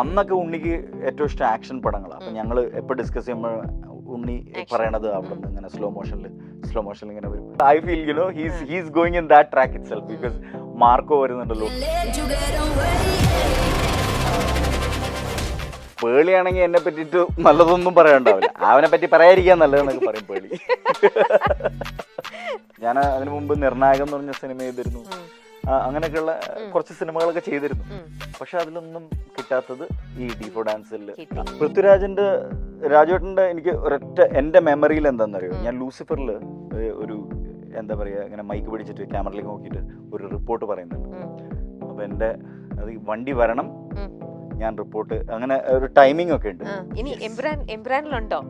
അന്നൊക്കെ ഉണ്ണിക്ക് ഏറ്റവും ഇഷ്ടം ആക്ഷൻ പടങ്ങളാണ്. അപ്പം ഞങ്ങൾ എപ്പോൾ ഡിസ്കസ് ചെയ്യുമ്പോൾ ഉണ്ണി പറയണത് അവിടെ നിന്ന് ഇങ്ങനെ സ്ലോ മോഷനിൽ ഇങ്ങനെ വരും. I feel you know he's going in that track it self because Marco വരുന്നുണ്ടല്ലോ. പേളിയാണെങ്കിൽ എന്നെ പറ്റിയിട്ട് നല്ലതൊന്നും പറയാനുണ്ടാവില്ല, അവനെ പറ്റി പറയാതിരിക്കാൻ നല്ലതെന്നൊക്കെ പറയും പേളി. ഞാൻ അതിനു മുമ്പ് നിർണായകം എന്ന് പറഞ്ഞ സിനിമ ചെയ്തിരുന്നു, അങ്ങനെയൊക്കെയുള്ള കുറച്ച് സിനിമകളൊക്കെ ചെയ്തിരുന്നു. പക്ഷെ അതിലൊന്നും കിട്ടാത്തത് ഈ ഡി4 ഡാൻസിൽ പൃഥ്വിരാജിന്റെ രാജുവേട്ടന്റെ എനിക്ക് ഒരൊറ്റ എന്റെ മെമ്മറിയിൽ എന്താണെന്നറിയോ, ഞാൻ ലൂസിഫറിൽ ഒരു എന്താ പറയുക ഇങ്ങനെ മൈക്ക് പിടിച്ചിട്ട് ക്യാമറയിലേക്ക് നോക്കിയിട്ട് ഒരു റിപ്പോർട്ട് പറയുന്നുണ്ട്. അപ്പൊ എന്റെ അത് വണ്ടി വരണം, ഞാൻ റിപ്പോർട്ട്, അങ്ങനെ ഒരു ടൈമിംഗ് ഒക്കെ ഉണ്ട്. ഇനി എംബ്രാനിലുണ്ടോ?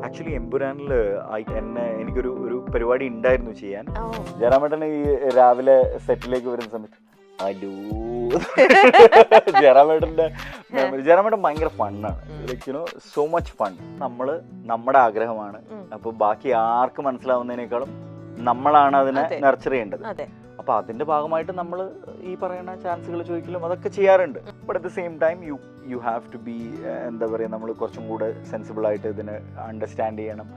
ആക്ച്വലി എമ്പുരാനില് എനിക്കൊരു പരിപാടി ഉണ്ടായിരുന്നു ചെയ്യാൻ. ജയറാമേട്ടന് ഈ രാവിലെ സെറ്റിലേക്ക് വരുന്ന സമയത്ത് ജയറാമേട്ടൻ ഭയങ്കര ഫണ്ണാണ്, like you know so much fun. നമ്മുടെ ആഗ്രഹമാണ്, അപ്പൊ ബാക്കി ആർക്ക് മനസ്സിലാവുന്നതിനേക്കാളും നമ്മളാണ് അതിനെ നർച്ചർ ചെയ്യേണ്ടത്. അപ്പൊ അതിന്റെ ഭാഗമായിട്ട് നമ്മൾ ഈ പറയുന്ന ചാൻസുകൾ ചോദിക്കലും അതൊക്കെ ചെയ്യാറുണ്ട്. But at the same time you have to be എന്താ പറയുക, നമ്മൾ കുറച്ചും കൂടെ സെൻസിബിൾ ആയിട്ട് ഇതിനെ അണ്ടർസ്റ്റാൻഡ് ചെയ്യണം.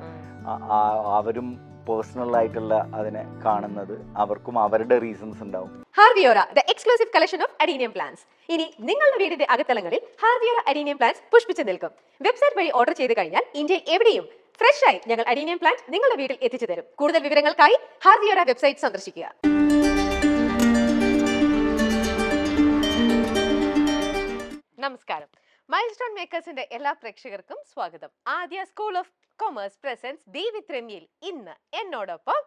അവരും പേഴ്സണൽ ആയിട്ടുള്ള അതിനെ കാണുന്നത്, അവർക്കും അവരുടെ റീസൺസ് ഉണ്ടാവും. ഹാർവിയോറ the exclusive collection of adenium plants. ഇനി നിങ്ങളുടെ വീടിന്റെ അകത്തളങ്ങളിൽ ഹാർവിയോറ അഡീനിയം പ്ലാന്റ്സ് പുഷ്പിച്ചു നിൽക്കും. വെബ്സൈറ്റ് വഴി ഓർഡർ ചെയ്ത് കഴിഞ്ഞാൽ ഇന്ത്യയിൽ എവിടെയും ഫ്രഷ് ആയി ഞങ്ങൾ അഡീനിയം പ്ലാന്റ് നിങ്ങളുടെ വീട്ടിൽ എത്തിച്ചു തരും. കൂടുതൽ വിവരങ്ങൾക്കായി ഹാർവിയോറ വെബ്സൈറ്റ് സന്ദർശിക്കുക. നമസ്കാരം. മൈൽസ്റ്റോൺ മേക്കേഴ്സിന്റെ എല്ലാ പ്രേക്ഷകർക്കും സ്വാഗതം. ആദ്യ school of commerce presents B with റെമിയിൽ ഇന്ന് എന്നോടൊപ്പം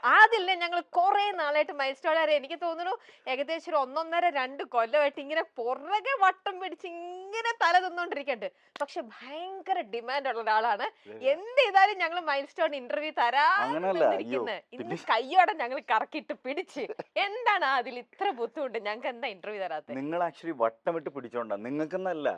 ആദിലിനെ ഞങ്ങൾ കുറെ നാളായിട്ട് മൈൽസ്റ്റോൺ എനിക്ക് തോന്നുന്നു ഏകദേശം ഒരു 1.5-2 കൊല്ലമായിട്ട് ഇങ്ങനെ പുറകെ വട്ടം പിടിച്ച് ഇങ്ങനെ തല തന്നോണ്ടിരിക്കണ്ട്. പക്ഷെ ഭയങ്കര ഡിമാൻഡ് ഉള്ള ഒരാളാണ്. എന്ത് ചെയ്താലും ഞങ്ങൾ മൈൽസ്റ്റോൺ ഇന്റർവ്യൂ തരാതിരിക്കുന്നത്. ഇന്ന് കയ്യോടെ ഞങ്ങൾ കറക്കിട്ട് പിടിച്ച്. എന്താണ് അതിൽ ഇത്ര ബുദ്ധിമുട്ട്? ഞങ്ങൾക്ക് എന്താ ഇന്റർവ്യൂ തരാത്തത്? നിങ്ങൾ ആക്ച്വലി വട്ടമിട്ട് പിടിച്ചോണ്ടാ. നിങ്ങൾക്കെന്നല്ല,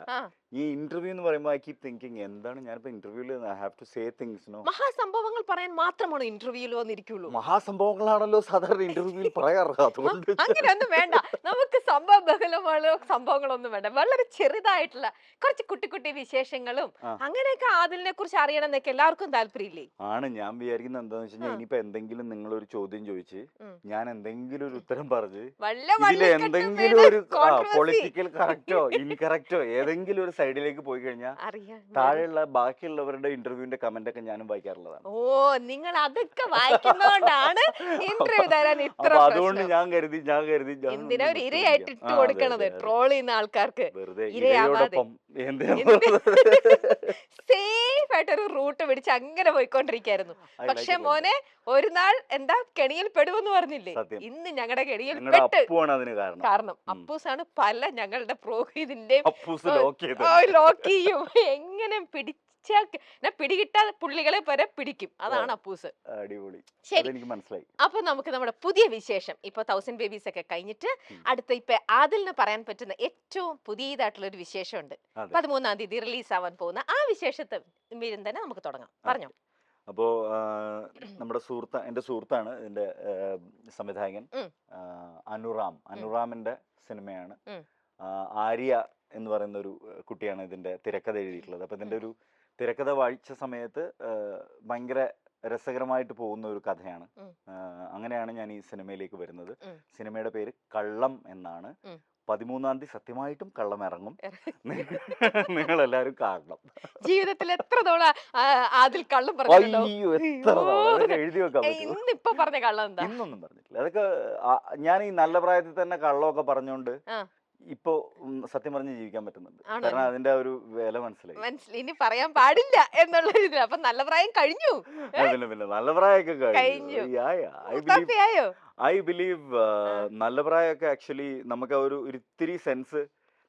ഈ ഇന്റർവ്യൂ എന്ന് പറയുമ്പോൾ ഐ കീപ് തിങ്കിങ് എന്താണ് ഞാനിപ്പോ ഇന്റർവ്യൂല് I have to say things. No, മഹാസംഭവങ്ങൾ പറയാൻ മാത്രമാണ് ഇന്റർവ്യൂല് വന്നിരിക്കുള്ളൂ. മഹാസംഭവങ്ങളാണല്ലോ സാധാരണ ഇന്റർവ്യൂവിൽ പറയാറ്. അതുകൊണ്ട് അങ്ങനെയൊന്നും വേണ്ട, നമുക്ക് സംഭവ ബഹുലമായ സംഭവങ്ങളൊന്നും വേണ്ട. വളരെ ചെറുതായിട്ടുള്ള കുറച്ച് കുട്ടി കുട്ടി വിശേഷങ്ങളും അങ്ങനെയൊക്കെ ആദിലിനെ കുറിച്ച് അറിയണം എന്നൊക്കെ എല്ലാവർക്കും താല്പര്യമില്ലേ? ആണ്. ഞാൻ വിചാരിക്കുന്നത് എന്താന്ന് വെച്ച് കഴിഞ്ഞാൽ ഇനിയിപ്പോ എന്തെങ്കിലും നിങ്ങളൊരു ചോദ്യം ചോദിച്ച് ഞാൻ എന്തെങ്കിലും ഒരു ഉത്തരം പറഞ്ഞ് ഇതിൽ എന്തെങ്കിലും ഒരു പൊളിറ്റിക്കൽ കറക്റ്റോ ഇൻകറക്റ്റോ ഏതെങ്കിലും ഒരു സൈഡിലേക്ക് പോയി കഴിഞ്ഞാൽ താഴെയുള്ള ബാക്കിയുള്ളവരുടെ ഇന്റർവ്യൂവിന്റെ കമന്റ് ഒക്കെ ഞാനും വായിക്കാറുള്ളതാണ്. ഓ, നിങ്ങൾ അതൊക്കെ വായിക്കുന്നതുകൊണ്ടാണ് ഇന്റർവ്യൂ തരാൻ ഇത്ര. അതുകൊണ്ട് ഞാൻ കരുതി എന്തിനാ ഒരു ഇരയായിട്ട് ഇട്ട് കൊടുക്കണത് ട്രോൾ ചെയ്യുന്ന ആൾക്കാർക്ക്? ഇരയോടൊപ്പം സേഫ് ആയിട്ടൊരു റൂട്ട് പിടിച്ച് അങ്ങനെ പോയിക്കൊണ്ടിരിക്കായിരുന്നു. പക്ഷെ മോനെ ഒരു നാൾ എന്താ കെണിയിൽ പെടുവെന്ന് പറഞ്ഞില്ലേ? ഇന്ന് ഞങ്ങളുടെ കെണിയിൽ പെട്ട്. കാരണം അപ്പൂസാണ് പല ഞങ്ങളുടെ ഇതിന്റെ ലോക്ക് ചെയ്യും. എങ്ങനെ പിടികിട്ടാതെ പുള്ളികളെ വരെ പിടിക്കും. അതാണ് അപ്പൂസ്. ശരി, അപ്പൊ നമുക്ക് നമ്മുടെ പുതിയ വിശേഷം ഇപ്പൊ 1000 ബേബീസ് ഒക്കെ കഴിഞ്ഞിട്ട് അടുത്ത ഇപ്പൊ ആദിലിന് പറയാൻ പറ്റുന്ന ഏറ്റവും പുതിയതായിട്ടുള്ള ഒരു വിശേഷമുണ്ട്. 13-ാം തീയതി റിലീസ് ആവാൻ പോകുന്ന ആ വിശേഷത്തെ തന്നെ നമുക്ക് തുടങ്ങാം. പറഞ്ഞോ. അപ്പോ എന്റെ സുഹൃത്താണ് ഇതിന്റെ സംവിധായകൻ, അനുറാമിന്റെ സിനിമയാണ്. ആര്യ എന്ന് പറയുന്ന ഒരു കുട്ടിയാണ് ഇതിന്റെ തിരക്കഥ എഴുതിയിട്ടുള്ളത്. അപ്പൊ ഇതിന്റെ ഒരു തിരക്കഥ വായിച്ച സമയത്ത് ഭയങ്കര രസകരമായിട്ട് പോകുന്ന ഒരു കഥയാണ്. അങ്ങനെയാണ് ഞാൻ ഈ സിനിമയിലേക്ക് വരുന്നത്. സിനിമയുടെ പേര് കള്ളം എന്നാണ്. 13-ാം തീയതി സത്യമായിട്ടും കള്ളം ഇറങ്ങും. നിങ്ങൾ എല്ലാവരും കാണണം. ജീവിതത്തിൽ എത്ര തവണ ആദിൽ കള്ളം പറഞ്ഞു? എഴുതി വെക്കാൻ ഇന്നിപ്പോ പറഞ്ഞ കള്ളം എന്താ? ഇന്നൊന്നും പറഞ്ഞിട്ടില്ല. അതൊക്കെ ഞാൻ ഈ നല്ല പ്രായത്തിൽ തന്നെ കള്ളമൊക്കെ പറഞ്ഞോണ്ട് ഇപ്പൊ സത്യം പറഞ്ഞ് ജീവിക്കാൻ പറ്റുന്നുണ്ട്. കാരണം അതിന്റെ ഒരു വില മനസ്സിലായി. ഇനി പറയാൻ പാടില്ല എന്നുള്ള രീതിയിൽ. അപ്പൊ നല്ല പ്രായം കഴിഞ്ഞു. നല്ല പ്രായമൊക്കെ കഴിഞ്ഞു. ഐ ബിലീവ് നല്ല പ്രായമൊക്കെ ആക്ച്വലി നമുക്ക് ഒരു ഇത്തിരി സെൻസ്,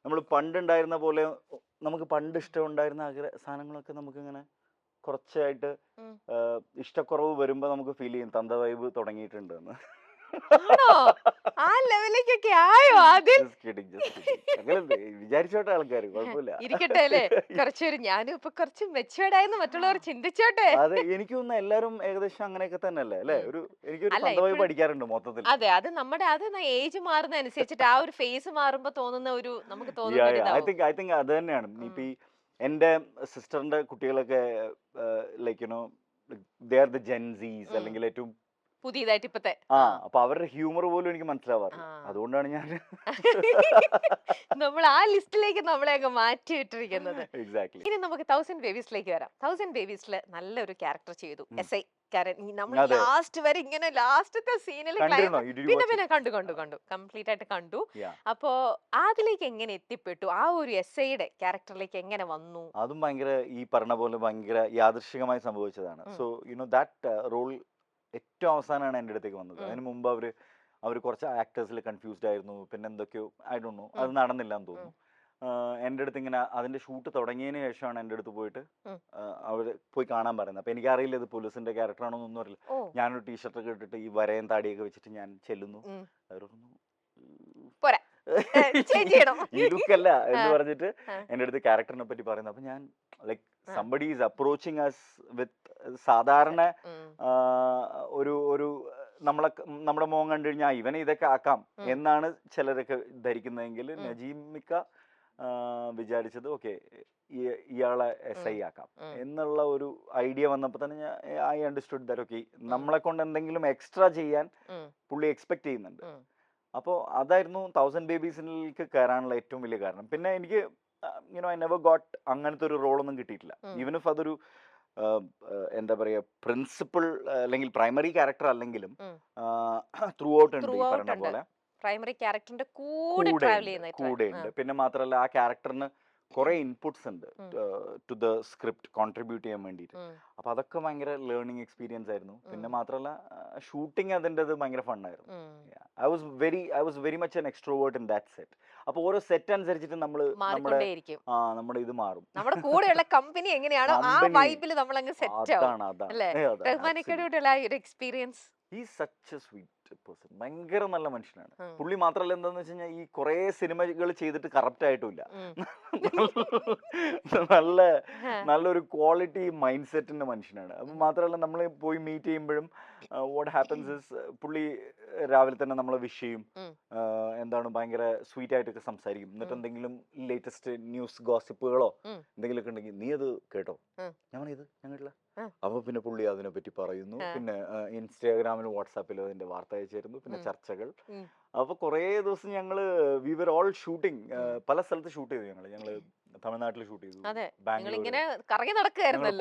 നമ്മൾ പണ്ടുണ്ടായിരുന്ന പോലെ നമുക്ക് പണ്ട് ഇഷ്ടമുണ്ടായിരുന്ന സാധനങ്ങളൊക്കെ നമുക്ക് ഇങ്ങനെ കുറച്ചായിട്ട് ഇഷ്ടക്കുറവ് വരുമ്പോ നമുക്ക് ഫീൽ ചെയ്യും തന്ത വൈബ് തുടങ്ങിയിട്ടുണ്ട് എന്ന്. ആണോ? ആ ലെവലിലേക്കൊക്കെ ആയോ ആദ്യം? വിചാരിച്ചോട്ടെ ആൾക്കാര്, കുഴപ്പമില്ല. ഇരിക്കട്ടെ അല്ലേ, കുറച്ചൊരു ഞാനും ഇപ്പൊ കുറച്ച് മെച്ചുവേർഡായെന്ന് മറ്റുള്ളവർ ചിന്തിച്ചോട്ടെ. അതെ, എനിക്ക് തോന്നുന്നു എല്ലാരും ഏകദേശം അങ്ങനെയൊക്കെ തന്നെയല്ലേ അല്ലെ? എനിക്കൊരു സ്വന്തമായി പഠിക്കാറുണ്ട് മൊത്തത്തിൽ. അതെ, അത് നമ്മുടെ ഏജ് മാറുന്ന അനുസരിച്ചിട്ട് ആ ഒരു ഫേസ് മാറുമ്പോ തോന്നുന്ന ഒരു നമുക്ക് തോന്നുന്ന ഐ തിങ്ക് അത് തന്നെയാണ്. ഇപ്പൊ എന്റെ സിസ്റ്ററിന്റെ കുട്ടികളൊക്കെ like you know they are the Gen Zs, അല്ലെങ്കിൽ ഏറ്റവും പുതിയതായിട്ട് ഇപ്പത്തെ. അപ്പൊ അവരുടെ ഹ്യൂമർ പോലും എനിക്ക് മനസ്സിലാവാറില്ല. അതുകൊണ്ടാണ് ഞാൻ നമ്മൾ ആ ലിസ്റ്റിലേക്ക് നമ്മളെ അങ്ങ് മാറ്റി ഇട്ടിരിക്കുന്നത്. എക്സാക്ട്ലി. ഇനി നമുക്ക് 1000 ബേബീസിലേക്ക് വരാം. 1000 ബേബീസില് നല്ലൊരു ക്യാരക്ടർ ചെയ്തു എസ് ഐ. നമ്മൾ ലാസ്റ്റ് വരെ ഇങ്ങനെ ലാസ്റ്റത്തെ സീനിൽ പിന്നെ കണ്ടു കംപ്ലീറ്റ് ആയിട്ട് കണ്ടു. അപ്പോ അതിലേക്ക് എങ്ങനെ എത്തിപ്പെട്ടു? ആ ഒരു എസ് ഐയുടെ ക്യാരക്ടറിലേക്ക് എങ്ങനെ വന്നു? അതും ഭയങ്കര ഈ പറഞ്ഞ പോലെ ഭയങ്കര യാദൃശ്ചികമായി സംഭവിച്ചതാണ്. സോ ദാറ്റ് റോൾ ഏറ്റവും അവസാനമാണ് എൻ്റെ അടുത്തേക്ക് വന്നത്. അതിന് മുമ്പ് അവര് കുറച്ച് ആക്ടേഴ്സിൽ കൺഫ്യൂസ്ഡ് ആയിരുന്നു, പിന്നെ എന്തൊക്കെയോ ഐ ഡോണ്ട് നോ, അത് നടന്നില്ല എന്ന് തോന്നുന്നു. എൻ്റെ അടുത്ത് ഇങ്ങനെ അതിന്റെ ഷൂട്ട് തുടങ്ങിയതിന് ശേഷമാണ് എൻ്റെ അടുത്ത് പോയിട്ട് അവര് പോയി കാണാൻ പറയുന്നത്. അപ്പൊ എനിക്കറിയില്ല ഇത് പോലീസിന്റെ ക്യാരക്ടർ ആണോ എന്നൊന്നും അറിയില്ല. ഞാനൊരു ടീഷർട്ട് ഒക്കെ ഇട്ടിട്ട് ഈ വരയും താടിയൊക്കെ വെച്ചിട്ട് ഞാൻ ചെല്ലുന്നു. ഈ ലുക്കല്ല എന്ന് പറഞ്ഞിട്ട് എൻ്റെ അടുത്ത് ക്യാരക്ടറിനെ പറ്റി പറയുന്നത്. അപ്പൊ ഞാൻ like somebody is approaching us with സാധാരണ ഒരു നമ്മുടെ മോൻ കണ്ടു കഴിഞ്ഞാൽ ഇവനെ ഇതൊക്കെ ആക്കാം എന്നാണ് ചിലരൊക്കെ ധരിക്കുന്നതെങ്കിൽ നജീമിക്ക വിചാരിച്ചത് ഓക്കെ ഇയാളെ എസ് ഐ ആക്കാം എന്നുള്ള ഒരു ഐഡിയ വന്നപ്പോ തന്നെ ഐ അണ്ടർസ്റ്റുഡ് ദാറ്റ് ഓക്കെ നമ്മളെ കൊണ്ട് എന്തെങ്കിലും എക്സ്ട്രാ ചെയ്യാൻ പുള്ളി എക്സ്പെക്ട് ചെയ്യുന്നുണ്ട്. അപ്പോൾ അതായിരുന്നു 1000 ബേബീസിലേക്ക് കയറാനുള്ള ഏറ്റവും വലിയ കാരണം. പിന്നെ എനിക്ക് ഐ നെവർ ഗോട്ട് അങ്ങനത്തെ ഒരു റോളൊന്നും കിട്ടിയിട്ടില്ല. ഈവൻ ഇഫ് അതൊരു എന്താ പറയാ പ്രിൻസിപ്പൽ അല്ലെങ്കിൽ പ്രൈമറി ക്യാരക്ടർ അല്ലെങ്കിലും ത്രൂ ഔട്ട് ഉണ്ട് ഈ പറഞ്ഞ പോലെ പ്രൈമറി ക്യാരക്ടറിന്റെ കൂടെ ഉണ്ട്. പിന്നെ മാത്രമല്ല ആ ക്യാരക്ടറിന് കുറെ ഇൻപുട്സ് ഉണ്ട് ടു ദ സ്ക്രിപ്റ്റ് കോൺട്രിബ്യൂട്ട് ചെയ്യാൻ വേണ്ടിയിട്ട്. അപ്പൊ അതൊക്കെ ഭയങ്കര ലേണിംഗ് എക്സ്പീരിയൻസ് ആയിരുന്നു. പിന്നെ മാത്രമല്ല ഷൂട്ടിംഗ് അതിൻ്റെത് ഭയങ്കര ഫണ്ണായിരുന്നു. I was very much an extrovert in that set. അപ്പൊ ഓരോ സെറ്റ് അനുസരിച്ചിട്ട് നമ്മുടെ ഇത് മാറും. നമ്മുടെ കൂടെയുള്ള കമ്പനി എങ്ങനെയാണോ ആ വൈബിൽ നമ്മൾ അങ്ങ് സെറ്റ് ആവും. അല്ലേ? റഹ്മാനിക്കയോടുള്ള ഒരു experience. He is such A sweet person. ഭയങ്കര നല്ല മനുഷ്യനാണ് പുള്ളി. മാത്രമല്ല എന്താന്ന് വെച്ച് കഴിഞ്ഞാൽ ഈ കുറെ സിനിമകൾ ചെയ്തിട്ട് കറപ്റ്റ് ആയിട്ടില്ല. നല്ലൊരു ക്വാളിറ്റി മൈൻഡ് സെറ്റിന്റെ മനുഷ്യനാണ്. അപ്പൊ മാത്രമല്ല നമ്മൾ പോയി മീറ്റ് ചെയ്യുമ്പോഴും വാട്ട് ഹാപ്പൻസ് ഇസ് പുള്ളി രാവിലെ തന്നെ നമ്മളെ വിഷ് ചെയ്യും. എന്താണ് ഭയങ്കര സ്വീറ്റ് ആയിട്ടൊക്കെ സംസാരിക്കും. എന്നിട്ട് എന്തെങ്കിലും ലേറ്റസ്റ്റ് ന്യൂസ് ഗോസിപ്പുകളോ എന്തെങ്കിലുമൊക്കെ ഉണ്ടെങ്കിൽ നീ അത് കേട്ടോ, ഇത് ഞങ്ങളില്ല. അപ്പൊ പിന്നെ പുള്ളി അതിനെ പറ്റി പറയുന്നു. പിന്നെ ഇൻസ്റ്റാഗ്രാമിലും വാട്സാപ്പിലും അതിന്റെ വാർത്ത അയച്ചിരുന്നു. പിന്നെ ചർച്ചകൾ. അപ്പൊ കുറെ ദിവസം ഞങ്ങള് വി വർ ഓൾ ഷൂട്ടിങ്. പല സ്ഥലത്ത് ഷൂട്ട് ചെയ്തു. ഞങ്ങള് തമിഴ്നാട്ടിൽ ഷൂട്ട് ചെയ്തു, ബാംഗ്ലൂർ,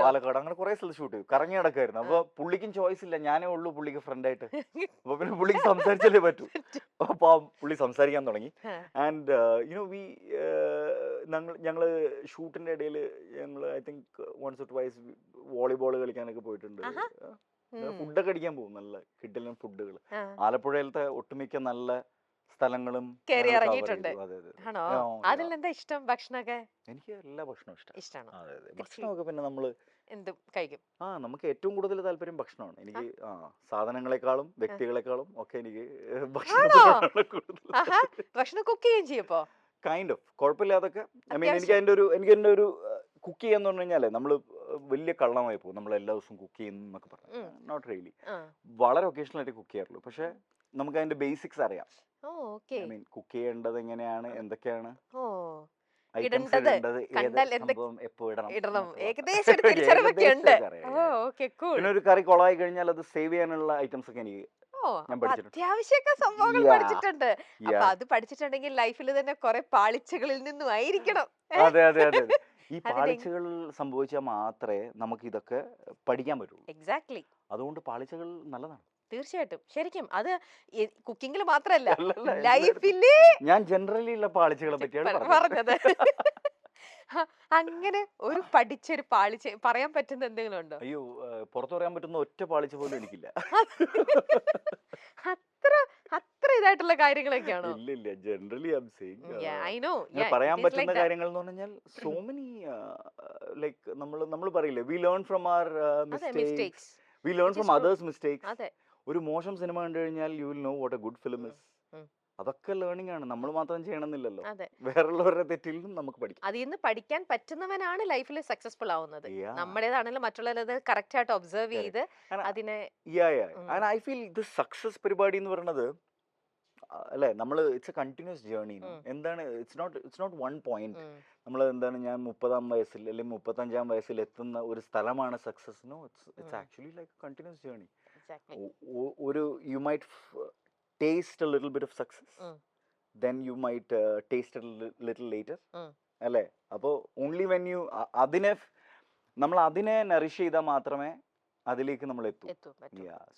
പാലക്കാട്, അങ്ങനെ കുറെ സ്ഥലത്ത് ഷൂട്ട് ചെയ്തു. കറങ്ങി നടക്കായിരുന്നു. അപ്പൊ പുള്ളിക്കും ചോയ്സ് ഇല്ല, ഞാനേ ഉള്ളൂ പുള്ളിക്ക് ഫ്രണ്ട് ആയിട്ട്. അപ്പൊ പിന്നെ പുള്ളിക്ക് സംസാരിച്ചല്ലേ പറ്റൂ. അപ്പൊ പുള്ളി സംസാരിക്കാൻ തുടങ്ങി. ആൻഡ് ഞങ്ങള് ഷൂട്ടിന്റെ ഇടയിൽ ഞങ്ങള് I think once or twice volleyball കളിക്കാനൊക്കെ പോയിട്ടുണ്ട്. ഫുഡൊക്കെ അടിക്കാൻ പോകും, നല്ല കിട്ടില്ല ഫുഡുകൾ. ആലപ്പുഴയിലത്തെ ഒട്ടുമിക്ക നല്ല സ്ഥലങ്ങളും കേറി ഇറങ്ങിയിട്ടുണ്ട്. അതിലെന്താ ഇഷ്ടം ഭക്ഷണമൊക്കെ? എനിക്ക് എല്ലാ ഭക്ഷണവും ഇഷ്ടമാണ്. ഭക്ഷണമൊക്കെ പിന്നെ നമ്മള് എന്തും കഴിക്കും. നമുക്ക് ഏറ്റവും കൂടുതൽ താല്പര്യം ഭക്ഷണമാണ്. എനിക്ക് സാധനങ്ങളെക്കാളും വ്യക്തികളെക്കാളും ഒക്കെ എനിക്ക് ഭക്ഷണം കുക്ക് ചെയ്യുകയും ചെയ്യപ്പോ കൈൻഡ് ഓഫ് കുഴപ്പമില്ലാതൊക്കെ. ഐ മീൻ എനിക്ക് എൻ്റെ ഒരു കുക്ക് ചെയ്യാന്ന് പറഞ്ഞു കഴിഞ്ഞാലേ നമ്മള് വലിയ കള്ളമായി പോകും. നമ്മൾ എല്ലാ ദിവസവും കുക്ക് ചെയ്യുന്നു എന്നൊക്കെ പറഞ്ഞു. Not really. വളരെ ഒക്കേഷണൽ ആയിട്ട് കുക്ക് ചെയ്യാറുള്ളൂ. പക്ഷെ നമുക്ക് അതിന്റെ ബേസിക്സ് അറിയാം. ഐ മീൻ കുക്ക് ചെയ്യേണ്ടത് എങ്ങനെയാണ്, എന്തൊക്കെയാണ് പിന്നെ ഒരു കറി കൊളായി കഴിഞ്ഞാൽ അത് സേവ് ചെയ്യാനുള്ള ഐറ്റംസ് ഒക്കെ എനിക്ക് അത്യാവശ്യമൊക്കെ സംഭവങ്ങൾ പഠിച്ചിട്ടുണ്ട്. അപ്പൊ അത് പഠിച്ചിട്ടുണ്ടെങ്കിൽ ലൈഫിൽ തന്നെ കുറെ പാളിച്ചകളിൽ നിന്നും ആയിരിക്കണം. അതെ അതെ അതെ. ഈ പാളിച്ചകൾ സംഭവിച്ചാൽ മാത്രമേ നമുക്ക് ഇതൊക്കെ പഠിക്കാൻ പറ്റുള്ളൂ. എക്സാക്ട്ലി. അതുകൊണ്ട് പാളിച്ചകൾ നല്ലതാണ്. തീർച്ചയായിട്ടും. ശരിക്കും അത് കുക്കിങ്ങിൽ മാത്രല്ല, ലൈഫില് ഞാൻ ജനറലി ഉള്ള പാളിച്ചകളെ പറ്റിയാണ് പറഞ്ഞത്. അങ്ങനെ ഒരു പഠിച്ചൊരു പാളിച്ച പറയാൻ പറ്റുന്ന എന്തെങ്കിലും ഉണ്ടോ? അയ്യോ, പുറത്തു പറയാൻ പറ്റുന്ന ഒറ്റ പാളിച്ച പോലും എനിക്കില്ല. അത്ര ഇതായിട്ടുള്ള കാര്യങ്ങളൊക്കെയാണോ? ഇല്ല, ജനറലി ഐ ആം സേയിങ് പറയാൻ പറ്റുന്ന കാര്യങ്ങൾ എന്ന് പറഞ്ഞാൽ സോ മെനി ലൈക്ക് നമ്മൾ പറയില്ലേ, we learn from our mistakes, we learn from others mistakes. ഒരു മോശം സിനിമ കണ്ടു കഴിഞ്ഞാൽ you will know what a good film is. അതൊക്കെ ലേണിംഗ് ആണ്. നമ്മൾ മാത്രം ചെയ്യണമെന്നില്ലല്ലോ, വേറുള്ളവരുടെ തെറ്റിൽ നിന്നും നമുക്ക് പഠിക്കാം. അതിൽ നിന്ന് പഠിക്കാൻ പറ്റുന്നവനാണ് ലൈഫിൽ സക്സസ്ഫുൾ ആവുന്നത്. നമ്മുടേതാണെങ്കിലും മറ്റുള്ളത് കറക്റ്റ് ആയിട്ട് ഒബ്സർവ് ചെയ്ത് അതിനെ ഐ ഫീൽ ദിസ് സക്സസ് പരിപാടി എന്ന് പറയുന്നത് അല്ലെ, നമ്മൾ ഇറ്റ്സ് എ കണ്ടിന്യൂസ് ജേർണി. എന്താണ്, ഇറ്റ്സ് നോട്ട് വൺ പോയിന്റ്. നമ്മൾ എന്താണ്, ഞാൻ 30-ാം വയസ്സിൽ അല്ലെങ്കിൽ 35-ാം വയസ്സിൽ എത്തുന്ന ഒരു സ്ഥലമാണ് success. No, it's actually like a continuous journey. ഒരു you might taste a little bit of success, then you might taste it a little later, അല്ലേ? അപ്പോൾ ഓൺലി വെൻ യു നമ്മൾ അതിനെ നറിഷ് ചെയ്താൽ മാത്രമേ അതിലേക്ക് നമ്മൾ എത്തൂ.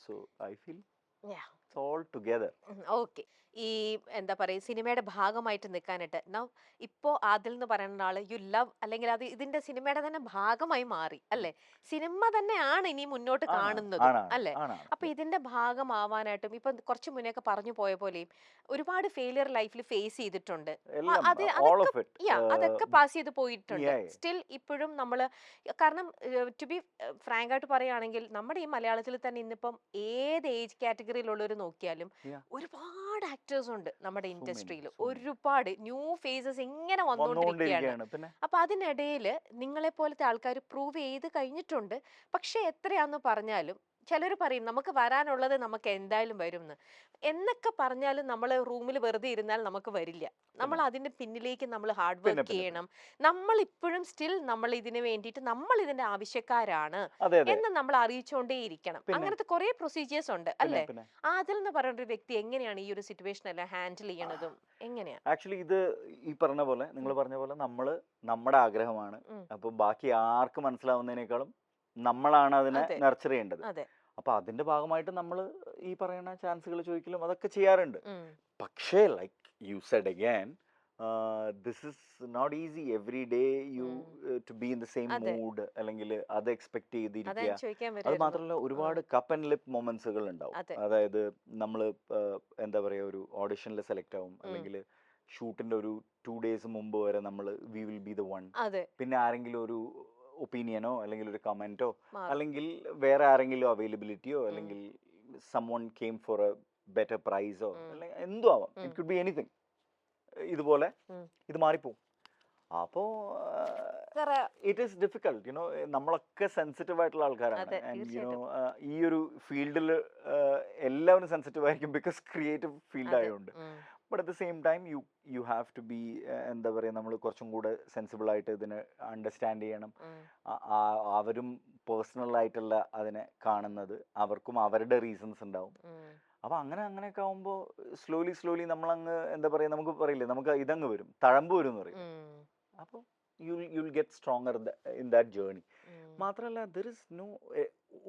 So I feel it's all together. Okay, ഈ എന്താ പറയുക, സിനിമയുടെ ഭാഗമായിട്ട് നിൽക്കാനായിട്ട് ഇപ്പോ ആദിൽ എന്ന് പറയുന്ന ആള് യു ലവ്, അല്ലെങ്കിൽ അത് ഇതിന്റെ സിനിമയുടെ തന്നെ ഭാഗമായി മാറി അല്ലെ? സിനിമ തന്നെയാണ് ഇനി മുന്നോട്ട് കാണുന്നത് അല്ലെ? അപ്പൊ ഇതിന്റെ ഭാഗമാവാനായിട്ടും ഇപ്പൊ കുറച്ച് മുന്നേക്കെ പറഞ്ഞു പോയ പോലെയും ഒരുപാട് ഫെയിലിയർ ലൈഫിൽ ഫേസ് ചെയ്തിട്ടുണ്ട്. അതൊക്കെ പാസ് ചെയ്ത് പോയിട്ടുണ്ട്. സ്റ്റിൽ ഇപ്പോഴും നമ്മള്, കാരണം ടു ബി ഫ്രാങ്ക് ആയിട്ട് പറയുകയാണെങ്കിൽ നമ്മുടെ ഈ മലയാളത്തിൽ തന്നെ ഇന്നിപ്പം ഏത് ഏജ് കാറ്റഗറിയിലുള്ളവർ നോക്കിയാലും ഒരുപാട് ആക്ടേഴ്സ് ഉണ്ട് നമ്മുടെ ഇൻഡസ്ട്രിയിൽ. ഒരുപാട് ന്യൂ ഫേസസ് ഇങ്ങനെ വന്നുകൊണ്ടിരിക്കുകയാണ്. അപ്പൊ അതിനിടയിൽ നിങ്ങളെ പോലത്തെ ആൾക്കാർ പ്രൂവ് ചെയ്ത് കഴിഞ്ഞിട്ടുണ്ട്. പക്ഷെ എത്രയാന്ന് പറഞ്ഞാലും ചിലർ പറയും നമുക്ക് വരാനുള്ളത് നമുക്ക് എന്തായാലും വരും എന്നൊക്കെ പറഞ്ഞാലും നമ്മൾ റൂമിൽ വെറുതെ ഇരുന്നാൽ നമുക്ക് വരില്ല. നമ്മൾ അതിന്റെ പിന്നിലേക്ക് നമ്മൾ ഹാർഡ് വർക്ക് ചെയ്യണം. നമ്മൾ ഇപ്പോഴും സ്റ്റിൽ നമ്മൾ ഇതിന് വേണ്ടിയിട്ട് നമ്മൾ ഇതിന്റെ ആവശ്യക്കാരാണ് എന്ന് നമ്മൾ അറിയിച്ചുകൊണ്ടേ ഇരിക്കണം. അങ്ങനത്തെ കുറെ പ്രൊസീജിയേഴ്സ് ഉണ്ട് അല്ലെ? അതിൽ നിന്ന് പറയുന്ന ഒരു വ്യക്തി എങ്ങനെയാണ് ഈ ഒരു സിറ്റുവേഷൻ എല്ലാം ഹാൻഡിൽ ചെയ്യണതും എങ്ങനെയാണ്? ആക്ച്വലി ഇത് ഈ പറഞ്ഞ പോലെ, നിങ്ങൾ പറഞ്ഞ പോലെ നമ്മുടെ ആഗ്രഹമാണ്. അപ്പൊ ബാക്കി ആർക്ക് മനസ്സിലാവുന്നതിനേക്കാളും നമ്മളാണ് അതിനെ നർച്ചർ ചെയ്യേണ്ടത്. അപ്പൊ അതിന്റെ ഭാഗമായിട്ട് നമ്മൾ ഈ പറയുന്ന ചാൻസുകൾ ചോദിക്കലും അതൊക്കെ ചെയ്യാറുണ്ട്. പക്ഷേ like you said again, this is not easy every day you to be in the same mood, അല്ലെങ്കിൽ അത് എക്സ്പെക്ട് ചെയ്തിരിക്കുക. അത് മാത്രമല്ല ഒരുപാട് കപ്പ് ആൻഡ് ലിപ്പ് മൊമെന്റ്സുകൾ ഉണ്ടാവും. അതായത് നമ്മൾ എന്താ പറയാ, ഒരു ഓഡിഷനിൽ സെലക്ട് ആവും, അല്ലെങ്കിൽ ഷൂട്ടിന്റെ ഒരു 2 days മുമ്പ് വരെ നമ്മൾ we will be the one. പിന്നെ ആരെങ്കിലും ഒരു ഒപ്പീനിയനോ അല്ലെങ്കിൽ ഒരു കമന്റോ അല്ലെങ്കിൽ വേറെ ആരെങ്കിലും അവൈലബിലിറ്റിയോ അല്ലെങ്കിൽ someone came for a better price ഓ അല്ലെങ്കിൽ എന്തോ ആവാം, ഇറ്റ് കുഡ് ബി എനിത്തിങ്. ഇതുപോലെ ഇത് മാറിപ്പോവും. അപ്പോ ഇറ്റ് ഈസ് ഡിഫിക്കൾട്ട്, യുനോ. നമ്മളൊക്കെ സെൻസിറ്റീവ് ആയിട്ടുള്ള ആൾക്കാരാണ്. ആൻഡ് യുനോ ഈ ഒരു ഫീൽഡിൽ എല്ലാവരും സെൻസിറ്റീവ് ആയിരിക്കും, ബിക്കോസ് ക്രിയേറ്റീവ് ഫീൽഡ് ആയതുകൊണ്ട്. But at the same time you have to be, എന്താ പറയുക, നമ്മൾ കുറച്ചും കൂടെ സെൻസിബിൾ ആയിട്ട് ഇതിനെ അണ്ടർസ്റ്റാൻഡ് ചെയ്യണം. അവരും പേഴ്സണൽ ആയിട്ടുള്ള അതിനെ കാണുന്നത്, അവർക്കും അവരുടെ റീസൺസ് ഉണ്ടാവും. അപ്പൊ അങ്ങനെയൊക്കെ ആവുമ്പോ സ്ലോലി നമ്മളങ്ങ്, എന്താ പറയാ, നമുക്ക് പറയില്ലേ, നമുക്ക് ഇതങ്ങ് വരും, തഴമ്പ് വരും എന്ന് പറയും. അപ്പൊ you'll get stronger in that journey. മാത്രമല്ല there is no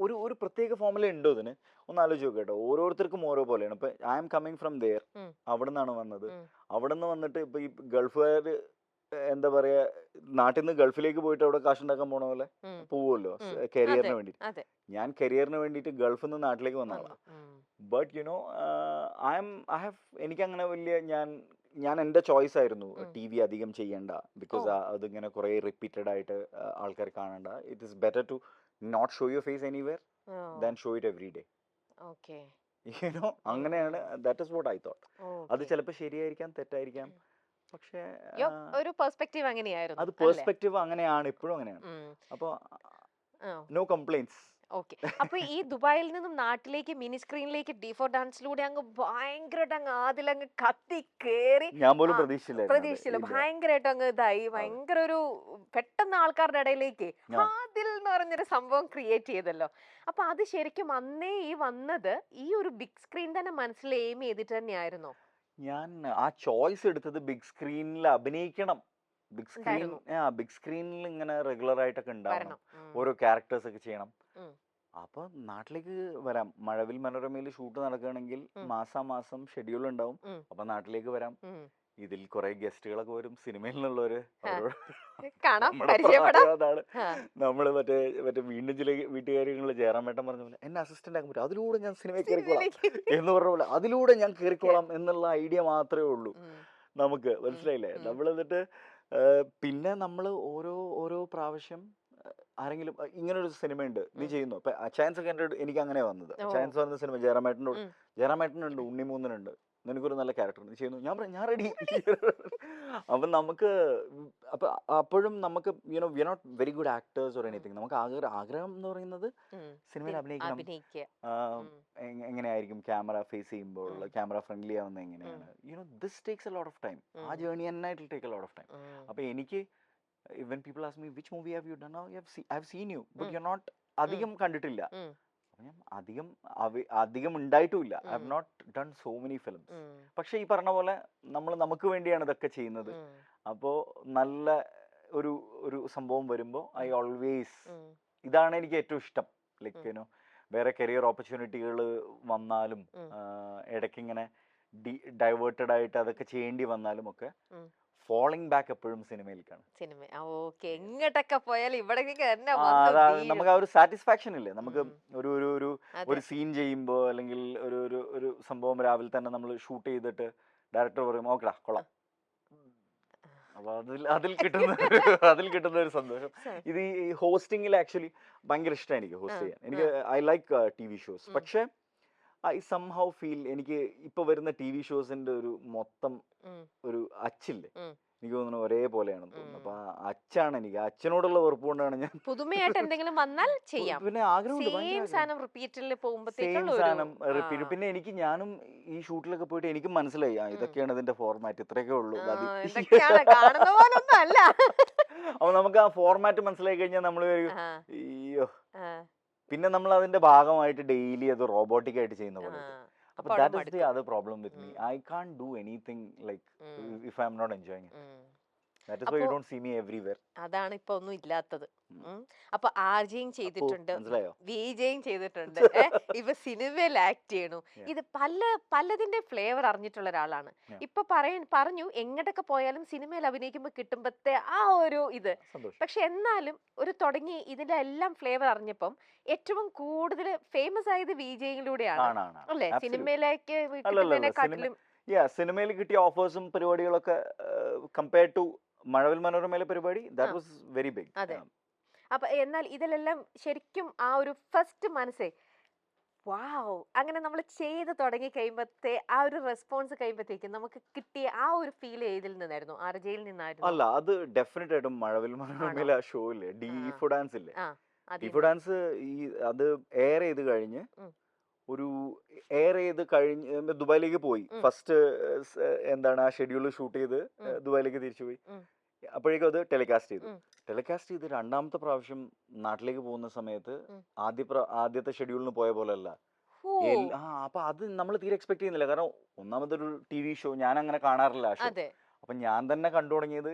ഒരു പ്രത്യേക ഫോമുല ഉണ്ടോ ഇതിന്? ഒന്ന് ആലോചിച്ച് നോക്കുക കേട്ടോ. ഓരോരുത്തർക്കും ഓരോ പോലെയാണ്. ഇപ്പൊ I am coming from there, അവിടെ നിന്നാണ് വന്നത്. അവിടെ നിന്ന് വന്നിട്ട് ഇപ്പൊ ഈ ഗൾഫുകാർ, എന്താ പറയാ, നാട്ടിൽ നിന്ന് ഗൾഫിലേക്ക് പോയിട്ട് അവിടെ കാശുണ്ടാക്കാൻ പോണ പോലെ പോവുമല്ലോ കരിയറിന് വേണ്ടിട്ട്. ഞാൻ കരിയറിന് വേണ്ടിയിട്ട് ഗൾഫിൽ നിന്ന് നാട്ടിലേക്ക് വന്നതാണ്. ബട്ട് യുനോ എനിക്കങ്ങനെ വലിയ, ഞാൻ എൻ്റെ ചോയ്സ് ആയിരുന്നു ടി വി അധികം ചെയ്യണ്ട, ബിക്കോസ് അതിങ്ങനെ കുറെ റിപ്പീറ്റഡ് ആയിട്ട് ആൾക്കാർ കാണണ്ട. It is better to not show your face anywhere than show it every day. You know, അങ്ങനെയാണ്. That is what I thought. അത് ചിലപ്പോൾ ശരിയായിരിക്കാം, തെറ്റായിരിക്കാം, പക്ഷേ ഒരു പെർസ്പെക്റ്റീവ് അങ്ങനെയായിരുന്നു. അത് പെർസ്പെക്റ്റീവ് അങ്ങനെയാണ്, ഇപ്പോഴും അങ്ങനെയാണ്. അപ്പോൾ നോ കംപ്ലൈന്റ്സ്. ഓക്കെ, അപ്പൊ ഈ ദുബായിൽ നിന്നും നാട്ടിലേക്ക് മിനി സ്ക്രീനിലേക്ക് D4 ഡാൻസിലൂടെ അങ്ങ് ഭയങ്കരമായിട്ട് അങ്ങ് അതിലങ്ങ് കത്തി കേറി, ഞാൻ പോലും പ്രതീക്ഷിച്ചില്ല, ഭയങ്കരമായിട്ട് അങ്ങ് ഇതായി, ഭയങ്കര ഒരു പെട്ടെന്ന് ആൾക്കാരുടെ ഇടയിലേക്ക് ആദിൽ എന്ന് പറഞ്ഞൊരു സംഭവം ക്രിയേറ്റ് ചെയ്തല്ലോ. അപ്പൊ അത് ശരിക്കും അന്നേ ഈ വന്നത് ഈ ഒരു ബിഗ് സ്ക്രീൻ തന്നെ മനസ്സിൽ എയിം ചെയ്തിട്ട് തന്നെയായിരുന്നു. ഞാൻ ആ ചോയ്സ് എടുത്തത് ബിഗ് സ്ക്രീനിൽ അഭിനയിക്കണം, ബിഗ് സ്ക്രീനിൽ ഇങ്ങനെ റെഗുലർ ആയിട്ടൊക്കെ ഉണ്ടാവണം, ഓരോ ക്യാരക്ടേഴ്സ് ഒക്കെ ചെയ്യണം. അപ്പൊ നാട്ടിലേക്ക് വരാം. മഴവിൽ മനോരമയിൽ ഷൂട്ട് നടക്കുകയാണെങ്കിൽ മാസാമാസം ഷെഡ്യൂൾ ഉണ്ടാവും. അപ്പൊ നാട്ടിലേക്ക് വരാം. ഇതിൽ കുറെ ഗസ്റ്റുകളൊക്കെ വരും, സിനിമയിൽ നിന്നുള്ളവര്. അതാണ് നമ്മള് മറ്റേ വീണ്ടും ചില വീട്ടുകാര്യങ്ങളിൽ ജയറാമേട്ടൻ പറഞ്ഞ പോലെ എന്നെ അസിസ്റ്റന്റ് ആക്കാൻ പറ്റും, അതിലൂടെ ഞാൻ സിനിമയിൽ കയറിക്കോളാം എന്ന് പറഞ്ഞ പോലെ അതിലൂടെ ഞാൻ കയറിക്കോളാം എന്നുള്ള ഐഡിയ മാത്രമേ ഉള്ളൂ നമുക്ക്. മനസ്സിലായില്ലേ? നമ്മൾ എന്നിട്ട് പിന്നെ നമ്മൾ ഓരോ പ്രാവശ്യം ആരെങ്കിലും ഇങ്ങനൊരു സിനിമയുണ്ട് നീ ചെയ്യുന്നു, ഇപ്പൊ ചാൻസ് ഒക്കെ എനിക്ക് അങ്ങനെ വന്നത്. ചാൻസ് വന്ന സിനിമ ജയറാമേട്ടനുണ്ട്, ഉണ്ണിമൂന്നനുണ്ട്, നിനക്കൊരു നല്ല ക്യാരക്ടർ നീ ചെയ്യുന്നു, ഞാൻ റെഡി. അപ്പൊ നമുക്ക് അപ്പൊ അപ്പോഴും നമുക്ക് you know we are not very good actors or anything. നമുക്ക് ആഗ്രഹം എന്ന് പറയുന്നത് സിനിമയിൽ അഭിനയിക്കണം, എങ്ങനെയായിരിക്കും ക്യാമറ ഫേസ് ചെയ്യുമ്പോൾ ക്യാമറ ഫ്രണ്ട്ലി ആവുന്നത് എങ്ങനെയാണ്, you know this takes a lot of time. ആ ജേർണി തന്നെ it will take a lot of time. അപ്പൊ എനിക്ക് when people ask me which movie have you done, now I've seen you but you're not അധികം കണ്ടിട്ടില്ല. അധികം ഉണ്ടായിട്ടുമില്ല. I have not done so many films. പക്ഷെ ഈ പറഞ്ഞ പോലെ നമ്മൾ നമുക്ക് വേണ്ടിയാണ് ഇതൊക്കെ ചെയ്യുന്നത്. അപ്പോ നല്ല ഒരു ഒരു സംഭവം വരുമ്പോൾ ഐ ഓൾവേസ്, ഇതാണ് എനിക്ക് ഏറ്റവും ഇഷ്ടം. ലൈക്ക് യുനോ വേറെ കരിയർ ഓപ്പർച്യൂണിറ്റികൾ വന്നാലും ഇടയ്ക്ക് ഇങ്ങനെ ഡൈവേർട്ടഡ് ആയിട്ട് അതൊക്കെ ചെയ്യേണ്ടി വന്നാലും ഒക്കെ ഫോളിങ് ബാക്ക് എപ്പോഴും സിനിമയിലേക്കാണ്. എങ്ങോട്ടൊക്കെ പോയാലും ഇവിടെ നമുക്ക് ആ ഒരു സാറ്റിസ്ഫാക്ഷൻ ഇല്ലേ, നമുക്ക് ഒരു സീൻ ചെയ്യുമ്പോ അല്ലെങ്കിൽ ഒരു സംഭവം രാവിലെ തന്നെ നമ്മൾ ഷൂട്ട് ചെയ്തിട്ട് ഡയറക്ടർ പറയും ഓക്കെടാ കൊള്ളാം, അപ്പൊ അതിൽ കിട്ടുന്ന ഒരു സന്തോഷം. ഇത് ഈ ഹോസ്റ്റിംഗിൽ ആക്ച്വലി ഭയങ്കര ഇഷ്ടമാണ് എനിക്ക് ഹോസ്റ്റ് ചെയ്യാൻ. എനിക്ക് I like T V shows. പക്ഷെ ഐ സംഹൗ ഫീൽ എനിക്ക് ഇപ്പൊ വരുന്ന ടി വി ഷോസിന്റെ ഒരു മൊത്തം ഒരു അച്ചില്ലേ, എനിക്ക് തോന്നുന്നു ഒരേപോലെയാണെന്ന് തോന്നുന്നു. അപ്പൊ അച്ഛനാണ് എനിക്ക്, അച്ഛനോടുള്ള വെറുപ്പ് കൊണ്ടാണ് ഞാൻ പുതുമയായിട്ട് എന്തെങ്കിലും വന്നാൽ ചെയ്യാം. പിന്നെ ആഗ്രഹമുണ്ട് റിപ്പീറ്റ്. പിന്നെ എനിക്ക് ഞാനും ഈ ഷൂട്ടിലൊക്കെ പോയിട്ട് എനിക്ക് മനസ്സിലായി ഇതൊക്കെയാണ് ഇതിന്റെ ഫോർമാറ്റ്, ഇത്രയൊക്കെ ഉള്ളൂ. അപ്പൊ നമുക്ക് ആ ഫോർമാറ്റ് മനസ്സിലായി കഴിഞ്ഞാൽ നമ്മൾ അയ്യോ, പിന്നെ നമ്മൾ അതിന്റെ ഭാഗമായിട്ട് ഡെയിലി അത് റോബോട്ടിക് ആയിട്ട് ചെയ്യുന്ന പോലെ. അപ്പൊ that is the other problem with me. I can't do anything like if I'm not enjoying it. That is why you don't see me everywhere. അതാണ് ഇപ്പൊ ഒന്നും ഇല്ലാത്തത്. അപ്പൊ ആർജയും ചെയ്തിട്ടുണ്ട്, വിജയും ചെയ്തിട്ടുണ്ട്, ഇപ്പൊ സിനിമയിൽ ആക്ട് ചെയ്യണു. ഇത് പലതിന്റെ ഫ്ലേവർ അറിഞ്ഞിട്ടുള്ള ഒരാളാണ്. ഇപ്പൊ പറഞ്ഞു എങ്ങോട്ടൊക്കെ പോയാലും സിനിമയിൽ അഭിനയിക്കുമ്പോ കിട്ടുമ്പത്തെ ആ ഒരു ഇത്. പക്ഷെ എന്നാലും ഒരു തുടങ്ങി ഇതിന്റെ എല്ലാം ഫ്ലേവർ അറിഞ്ഞപ്പം ഏറ്റവും കൂടുതൽ ഫേമസ് ആയത് വിജയിലൂടെയാണ് അല്ലെ? സിനിമയിലേക്ക് കിട്ടുന്നതിനെക്കാട്ടിലും സിനിമയിൽ കിട്ടിയ ഓഫേഴ്സും പരിപാടികളൊക്കെ കമ്പയർഡ് ടു മഴവിൽ മനോരമയിലെ പരിപാടി, that was very big. അതെ. അപ്പൊ എന്നാൽ ഇതിലെല്ലാം ശരിക്കും ആ ഒരു ഫസ്റ്റ് മനസ്സേ വാവ്, അങ്ങനെ നമ്മൾ ചെയ്ത് തുടങ്ങി കഴിയുമ്പത്തെ ആ ഒരു റെസ്പോൺസ് കഴിയുമ്പോഴത്തേക്കും നമുക്ക് കിട്ടിയ ആ ഒരു ഫീൽ ഏതിൽ നിന്നായിരുന്നു? ആർജയിൽ നിന്നായിരുന്നു? അല്ല, അത് ഡെഫിനറ്റ് ആയിട്ടും മഴവിൽ മനോരമയിലെ ആ ഷോ ഇല്ലേ, ഡീഫോ ഡാൻസ് ഇല്ലേ, ഡീഫോ ഡാൻസ് അത് എയർ ചെയ്ത് കഴിഞ്ഞ് ദുബായിലേക്ക് പോയി. ഫസ്റ്റ് എന്താണ് ആ ഷെഡ്യൂൾ ഷൂട്ട് ചെയ്ത് ദുബായിലേക്ക് തിരിച്ചു പോയി. അപ്പോഴേക്കും അത് ടെലികാസ്റ്റ് ചെയ്ത് രണ്ടാമത്തെ പ്രാവശ്യം നാട്ടിലേക്ക് പോകുന്ന സമയത്ത് ആദ്യത്തെ ഷെഡ്യൂളിന് പോയ പോലെ അല്ല. അപ്പൊ അത് നമ്മൾ തീരെ എക്സ്പെക്ട് ചെയ്യുന്നില്ല. കാരണം ഒന്നാമതൊരു ടി വി ഷോ ഞാൻ അങ്ങനെ കാണാറില്ല ആ ഷോ. അപ്പൊ ഞാൻ തന്നെ കണ്ടു തുടങ്ങിയത്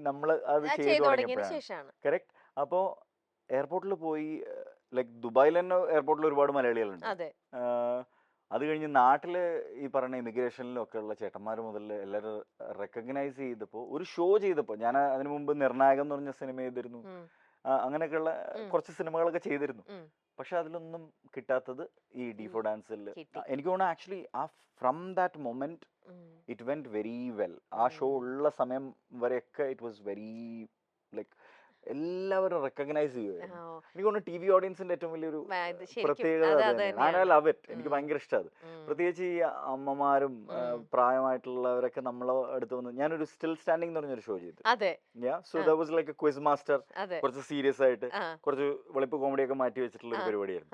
നമ്മള് അത് ചെയ്തു തുടങ്ങിയപ്പോഴാണ്. കറക്റ്റ്. അപ്പോ എയർപോർട്ടിൽ പോയി, ലൈക് ദുബായിൽ തന്നെ എയർപോർട്ടിൽ ഒരുപാട് മലയാളികളുണ്ട്. അത് കഴിഞ്ഞ് നാട്ടില് ഈ പറഞ്ഞ ഇമിഗ്രേഷനിലും ഒക്കെ ഉള്ള ചേട്ടന്മാർ മുതൽ എല്ലാവരും റെക്കഗ്നൈസ് ചെയ്തപ്പോ, ഒരു ഷോ ചെയ്തപ്പോ, ഞാൻ അതിനു മുമ്പ് നിർണായകം എന്ന് പറഞ്ഞ സിനിമ ചെയ്തിരുന്നു, അങ്ങനെയൊക്കെയുള്ള കുറച്ച് സിനിമകളൊക്കെ ചെയ്തിരുന്നു. പക്ഷെ അതിലൊന്നും കിട്ടാത്തത് ഈ ഡീഫോ ഡാൻസിൽ എനിക്ക് തോന്നുന്നു. ആക്ച്വലി ആ from that moment it went very well. ആ ഷോ ഉള്ള സമയം വരെയൊക്കെ ഇറ്റ് വാസ് വെരി ലൈക്ക് എല്ലാവരും റെക്കഗ്നൈസ് ചെയ്യുമായിരുന്നു. എനിക്ക് തോന്നുന്നു ടി വി ഓഡിയൻസിന്റെ ഏറ്റവും വലിയൊരു പ്രത്യേകത. Love it. എനിക്ക് ഭയങ്കര ഇഷ്ടം. പ്രത്യേകിച്ച് ഈ അമ്മമാരും പ്രായമായിട്ടുള്ളവരൊക്കെ നമ്മളെ അടുത്ത് വന്ന്, ഞാനൊരു സ്റ്റിൽ സ്റ്റാൻഡിംഗ് എന്ന് പറഞ്ഞൊരു ഷോ ചെയ്തു. So that was like A quiz master. കുറച്ച് സീരിയസ് ആയിട്ട് കുറച്ച് വെളുപ്പ് കോമഡി ഒക്കെ മാറ്റി വെച്ചിട്ടുള്ള ഒരു പരിപാടിയായിരുന്നു.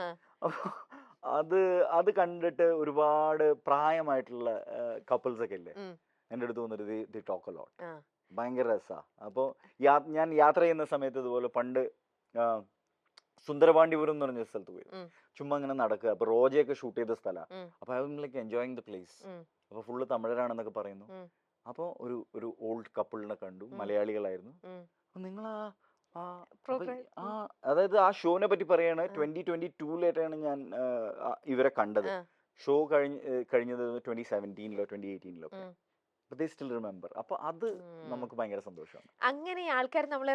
അപ്പൊ അത് കണ്ടിട്ട് ഒരുപാട് പ്രായമായിട്ടുള്ള കപ്പിൾസ് ഒക്കെ ഇല്ലേ എന്റെ അടുത്ത് വന്നിട്ട് ദി ടോക്ക് എ ലോട്ട്. ഭയങ്കര രസമാണ്. അപ്പോൾ ഞാൻ യാത്ര ചെയ്യുന്ന സമയത്ത് ഇതുപോലെ പണ്ട് സുന്ദരപാണ്ഡിപുരം എന്ന് പറഞ്ഞ സ്ഥലത്ത് പോയി ചുമ്മാ ഇങ്ങനെ നടക്കുക. അപ്പൊ റോജയൊക്കെ ഷൂട്ട് ചെയ്ത സ്ഥലമാണ്. അപ്പൊ I was like enjoying the place. അപ്പൊ ഫുള്ള് തമിഴരാണെന്നൊക്കെ പറയുന്നു. അപ്പൊ ഒരു ഓൾഡ് കപ്പിളിനെ കണ്ടു, മലയാളികളായിരുന്നു. അപ്പൊ നിങ്ങൾ അതായത് ആ ഷോനെ പറ്റി പറയാണ്, 2022 ഞാൻ ഇവരെ കണ്ടത്. ഷോ കഴിഞ്ഞത് 2017 2018 they still remember. അപ്പൊ അത് നമുക്ക് ഭയങ്കര സന്തോഷമാണ്. അങ്ങനെ ആൾക്കാർ നമ്മളെ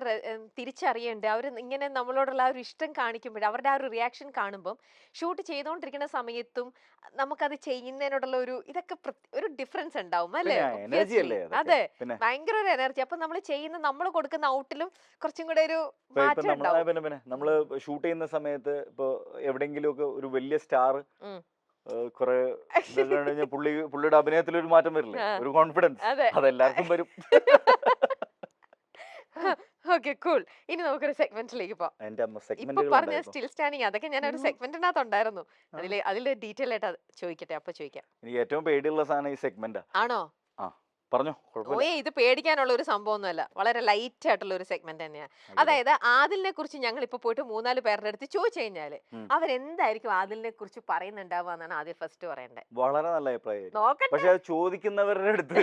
തിരിച്ചറിയണ്ടേ, അവർ ഇങ്ങനെ നമ്മളോടുള്ള ആ ഒരു ഇഷ്ടം കാണിക്കുമ്പോൾ അവരുടെ ആ ഒരു റിയാക്ഷൻ കാണുമ്പോൾ ഷൂട്ട് ചെയ്തുകൊണ്ടിരിക്കുന്ന സമയത്തും നമുക്കത് ചെയ്യുന്നതിനോടുള്ള ഒരു ഇതൊക്കെ ഒരു ഡിഫറൻസ് ഉണ്ടാവും അല്ലേ? എനർജി അല്ലേ അതെ, ഭയങ്കര ഒരു എനർജി. അപ്പൊ നമ്മൾ ചെയ്യുന്ന നമ്മൾ കൊടുക്കുന്ന ഔട്ടിലും കുറച്ചും കൂടെ ഒരു മാറ്റം ഉണ്ടാവും. പിന്നെ നമ്മള് ഷൂട്ട് ചെയ്യുന്ന സമയത്ത് ഇപ്പൊ എവിടെയെങ്കിലും ഒക്കെ ഒരു വലിയ സ്റ്റാർ കുറെ പുള്ളിയുടെ അഭിനയത്തിൽ ഒരു മാറ്റം വരില്ലേ, ഒരു കോൺഫിഡൻസ്, അതെല്ലാവർക്കും വരും. Okay, cool. ഇനി നമുക്കൊരു സെഗ്മെന്റിലേക്ക് പോവാം. പറഞ്ഞ സ്റ്റിൽ സ്റ്റാൻഡിങ് അതൊക്കെ ഞാൻ ഒരു സെഗ്മെന്റിനകത്തുണ്ടായിരുന്നു. അതിൽ ഡീറ്റെയിൽ ആയിട്ട് ചോദിക്കട്ടെ, അപ്പൊ ചോദിക്കാം. എനിക്ക് ഏറ്റവും പേടിയുള്ള സാധനം ഈ സെഗ്മെന്റ് ആണോ? പറഞ്ഞോ. ഇത് പേടിക്കാനുള്ള ഒരു സംഭവമൊന്നുമല്ല, വളരെ ലൈറ്റ് ആയിട്ടുള്ള ഒരു സെഗ്മെന്റ് തന്നെയാണ്. അതായത് ആദിലിനെ കുറിച്ച് ഞങ്ങൾ ഇപ്പൊ പോയിട്ട് 3-4 പേരുടെ അടുത്ത് ചോദിച്ചു കഴിഞ്ഞാല് അവരെന്തായിരിക്കും ആദിലിനെ കുറിച്ച് പറയുന്നുണ്ടാവുക എന്നാണ് ആദ്യം ഫസ്റ്റ് പറയണ്ടേ. വളരെ നല്ല അഭിപ്രായം. പക്ഷെ അത് ചോദിക്കുന്നവരുടെ അടുത്ത്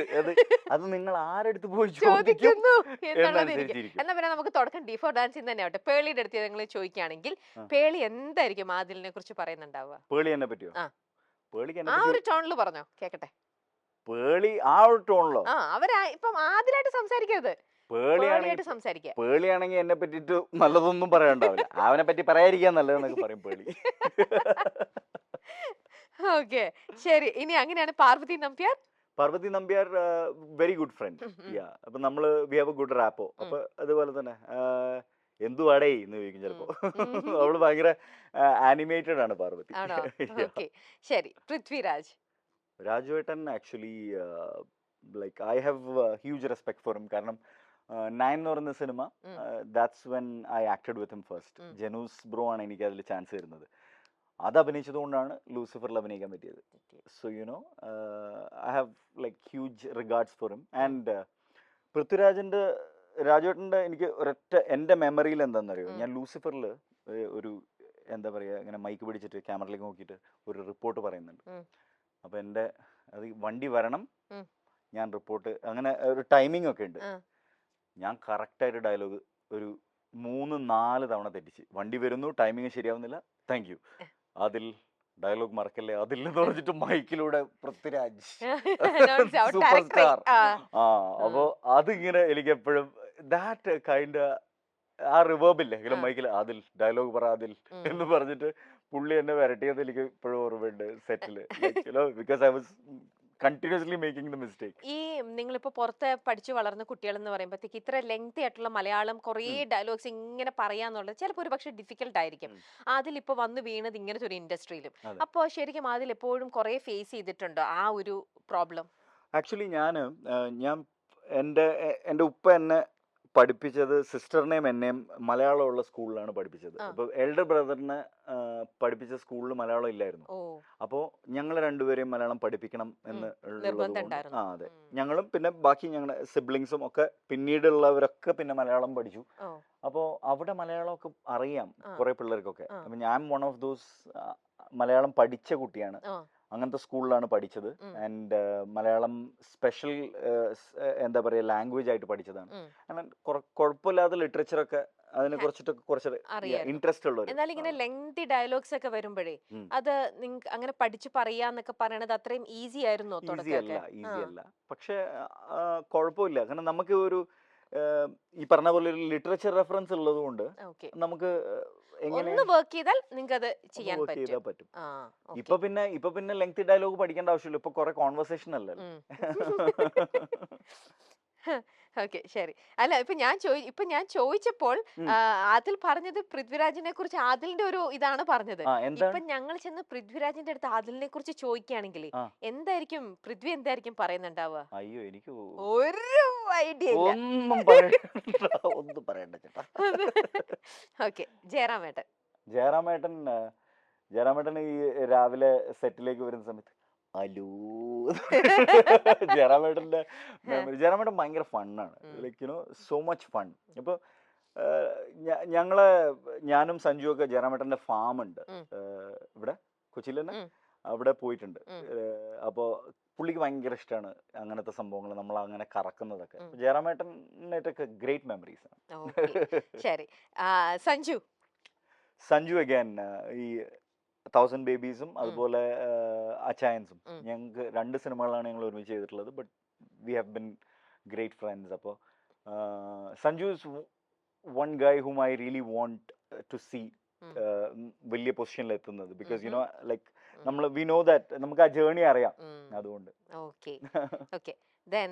അത് നിങ്ങൾ ആരെടുത്ത് പോയി ചോദിക്കുന്നു എന്നുള്ളതായിരിക്കും. എന്നാ പിന്നെ നമുക്ക് തുടക്കം D4 ഡാൻസിൽ തന്നെ ആവട്ടെ. പേളിയുടെ അടുത്ത് നിങ്ങൾ ചോദിക്കുകയാണെങ്കിൽ പേളി എന്തായിരിക്കും ആദിലിനെ കുറിച്ച് പറയുന്നുണ്ടാവുക? പേളി എന്നെ പറ്റിയോ? ആ ഒരു ടോണിൽ പറഞ്ഞോ, കേക്കട്ടെ. പേളി ആ ഒരു ടോണിലോ? അവരാ ഇപ്പം ആദിലായിട്ട് സംസാരിക്കരുത്, പേളിയായിട്ട് സംസാരിക്കുക. പേളിയാണെങ്കിൽ എന്നെ പറ്റിട്ട് നല്ലതൊന്നും പറയാനുണ്ടാവില്ല, അവനെ പറ്റി പറയാതിരിക്കാൻ നല്ലതെന്നൊക്കെ പറയും പേളി. ഓക്കെ, ശരി. ഇനി അങ്ങനെയാണ് Parvathy Nambiar. Parvathy Nambiar very good friend. അപ്പൊ നമ്മള് we have a good rapport. അപ്പൊ അതുപോലെ തന്നെ എന്തുവാടേ എന്ന് ചോദിക്കും ചിലപ്പോ. അവള് ഭയങ്കര ആനിമേറ്റഡ് ആണ് പാർവതി. ശരി. പൃഥ്വിരാജ്. രാജുവേട്ടൻ actually like I have huge respect for him. കാരണം 9 എന്ന് പറയുന്ന സിനിമ, that's when I acted with him first. Janus bro ആണ് എനിക്ക് അതിൽ ചാൻസ് തരുന്നത്. അത് അഭിനയിച്ചത് കൊണ്ടാണ് ലൂസിഫറിൽ അഭിനയിക്കാൻ പറ്റിയത്. So you know I have like huge regards for him. And പൃഥ്വിരാജിന്റെ രാജുവേട്ടൻ്റെ എനിക്ക് ഒരൊറ്റ എൻ്റെ മെമ്മറിയിൽ എന്താണെന്നറിയോ, ഞാൻ ലൂസിഫറിൽ ഒരു എന്താ പറയുക ഇങ്ങനെ മൈക്ക് പിടിച്ചിട്ട് ക്യാമറയിലേക്ക് നോക്കിയിട്ട് ഒരു റിപ്പോർട്ട് പറയുന്നുണ്ട്. അപ്പൊ എൻ്റെ അത് വണ്ടി വരണം, ഞാൻ റിപ്പോർട്ട്, അങ്ങനെ ഒരു ടൈമിംഗ് ഒക്കെ ഉണ്ട്. ഞാൻ കറക്റ്റായിട്ട് ഡയലോഗ് ഒരു 3-4 തവണ തെറ്റിച്ച്. വണ്ടി വരുന്നു, ടൈമിങ് ശരിയാവുന്നില്ല, താങ്ക് യു അതിൽ ഡയലോഗ് മറക്കല്ലേ അതിൽ എന്ന് പറഞ്ഞിട്ട് മൈക്കിലൂടെ പൃഥ്വിരാജ് സൂപ്പർ സ്റ്റാർ. അപ്പൊ അതിങ്ങനെ എനിക്ക് എപ്പോഴും ദാറ്റ് കൈൻഡ് ആ റിവേർബില്ലേ ഇങ്ങനെ മൈക്കിൽ അതിൽ ഡയലോഗ് പറ അതിൽ എന്ന് പറഞ്ഞിട്ട് പുള്ളി എന്നെ വരട്ടിയത് എനിക്ക് ഇപ്പോഴും ഓർമ്മയുണ്ട് സെറ്റില്. Because I was continuously making the mistake. ഈ നിങ്ങളിപ്പോ പുറത്ത് പഠിച്ചു വളർന്ന കുട്ടികൾ എന്ന് പറയുമ്പോഴത്തേക്ക് ഇത്ര ലെങ്തി ആയിട്ടുള്ള മലയാളം കുറേ ഡയലോഗ്സ് ഇങ്ങനെ പറയാന്നുള്ളത് ചിലപ്പോൾ ഒരു പക്ഷേ ഡിഫിക്കൽട്ട് ആയിരിക്കും. അതിലിപ്പോ വന്ന് വീണത് ഇങ്ങനത്തെ ഒരു ഇൻഡസ്ട്രിയിലും. അപ്പോൾ ശരിക്കും അതിൽ എപ്പോഴും കുറേ ഫേസ് ചെയ്തിട്ടുണ്ടോ ആ ഒരു പ്രോബ്ലം? ആക്ച്വലി ഞാൻ എൻ്റെ ഉപ്പ എന്നെ പഠിപ്പിച്ചത് സിസ്റ്ററിനെയും എന്നെയും മലയാളമുള്ള സ്കൂളിലാണ് പഠിപ്പിച്ചത്. അപ്പൊ എൽഡർ ബ്രദറിനെ പഠിപ്പിച്ച സ്കൂളിൽ മലയാളം ഇല്ലായിരുന്നു. അപ്പോൾ ഞങ്ങൾ രണ്ടുപേരെയും മലയാളം പഠിപ്പിക്കണം എന്ന് ഉള്ളത്. അതെ, ഞങ്ങളും പിന്നെ ബാക്കി ഞങ്ങളുടെ സിബ്ലിങ്സും ഒക്കെ പിന്നീടുള്ളവരൊക്കെ പിന്നെ മലയാളം പഠിച്ചു. അപ്പോൾ അവിടെ മലയാളമൊക്കെ അറിയാം കുറെ പിള്ളേർക്കൊക്കെ. അപ്പൊ ഞാൻ വൺ ഓഫ് ദോസ് മലയാളം പഠിച്ച കുട്ടിയാണ്. അങ്ങനത്തെ സ്കൂളിലാണ് പഠിച്ചത്. ആൻഡ് മലയാളം സ്പെഷ്യൽ എന്താ പറയുക ലാംഗ്വേജ് ആയിട്ട് പഠിച്ചതാണ്. അങ്ങനെ കുഴപ്പമില്ലാത്ത ലിറ്ററേച്ചറൊക്കെ അതിനെ കുറിച്ചിട്ടൊക്കെ കുറച്ച് ഇൻട്രസ്റ്റ് ഉള്ളത്. എന്നാൽ ഇങ്ങനെ ലെങ്തി ഡയലോഗ്സ് ഒക്കെ വരുമ്പോഴേ അത് നിങ്ങൾക്ക് അങ്ങനെ പഠിച്ചു പറയാന്നൊക്കെ പറയണത് അത്രയും ഈസി ആയിരുന്നോ? ഈസി അല്ല, പക്ഷെ കുഴപ്പമില്ല. കാരണം നമുക്ക് ഒരു ഈ പറഞ്ഞ പോലെ ഒരു ലിറ്ററേച്ചർ റെഫറൻസ് ഉള്ളത് കൊണ്ട് നമുക്ക് ഒന്ന് വർക്ക് ചെയ്താൽ നിങ്ങൾക്ക് അത് ചെയ്യാൻ പറ്റും. ഇപ്പൊ പിന്നെ ലെങ്തി ഡയലോഗ് പഠിക്കേണ്ട ആവശ്യമില്ല, ഇപ്പൊ കുറെ കോൺവെർസേഷൻ അല്ലേ. ഓക്കെ, ശരി. അല്ല, ഇപ്പൊ ഞാൻ ചോദിച്ചപ്പോൾ ആദിൽ പറഞ്ഞത് പൃഥ്വിരാജിനെ കുറിച്ച് ആദിലിന്റെ ഒരു ഇതാണ് പറഞ്ഞത്. ഇപ്പൊ ഞങ്ങൾ ചെന്ന് പൃഥ്വിരാജിന്റെ അടുത്ത് ആദിലിനെ കുറിച്ച് ചോദിക്കുകയാണെങ്കിൽ എന്തായിരിക്കും പൃഥ്വി എന്തായിരിക്കും പറയുന്നുണ്ടാവുക? അയ്യോ, എനിക്ക് ഒരു ഐഡിയ ഒന്നും പറയണ്ട ചേട്ടാ. ഓക്കെ, ജയറാമേട്ടൻ ഈ രാവിലെ സെറ്റിലേക്ക് വരുന്ന സമയത്ത് ഹലോ ജയറാമേട്ടൻ ഭയങ്കര ഫണ്ണാണ്. Like you know so much fun. ഇപ്പൊ ഞാനും സഞ്ജു ഒക്കെ ജയറാമേട്ടന്റെ ഫാം ഉണ്ട് ഇവിടെ കൊച്ചിയിൽ തന്നെ, അവിടെ പോയിട്ടുണ്ട്. അപ്പോൾ പുള്ളിക്ക് ഭയങ്കര ഇഷ്ടമാണ് അങ്ങനത്തെ സംഭവങ്ങൾ, നമ്മൾ അങ്ങനെ കറക്കുന്നതൊക്കെ. ജയറാമേട്ടനായിട്ടൊക്കെ ഗ്രേറ്റ് മെമ്മറീസ് ആണ്. ശരി. സഞ്ജു അഗൈൻ ഈ 1000 ബേബീസും അതുപോലെ അച്ചായൻസും ഞങ്ങൾക്ക് 2 സിനിമകളാണ് ഞങ്ങൾ ഒരുമിച്ച് ചെയ്തിട്ടുള്ളത്. But we have been great friends. അപ്പോൾ Sanju is one guy whom I really want to see വലിയ പൊസിഷനിൽ എത്തുന്നത്, ബിക്കോസ് യു നോ ലൈക്ക് നമ്മൾ വി നോ ദാറ്റ് നമുക്ക് ആ ജേർണി അറിയാം, അതുകൊണ്ട്. Okay okay then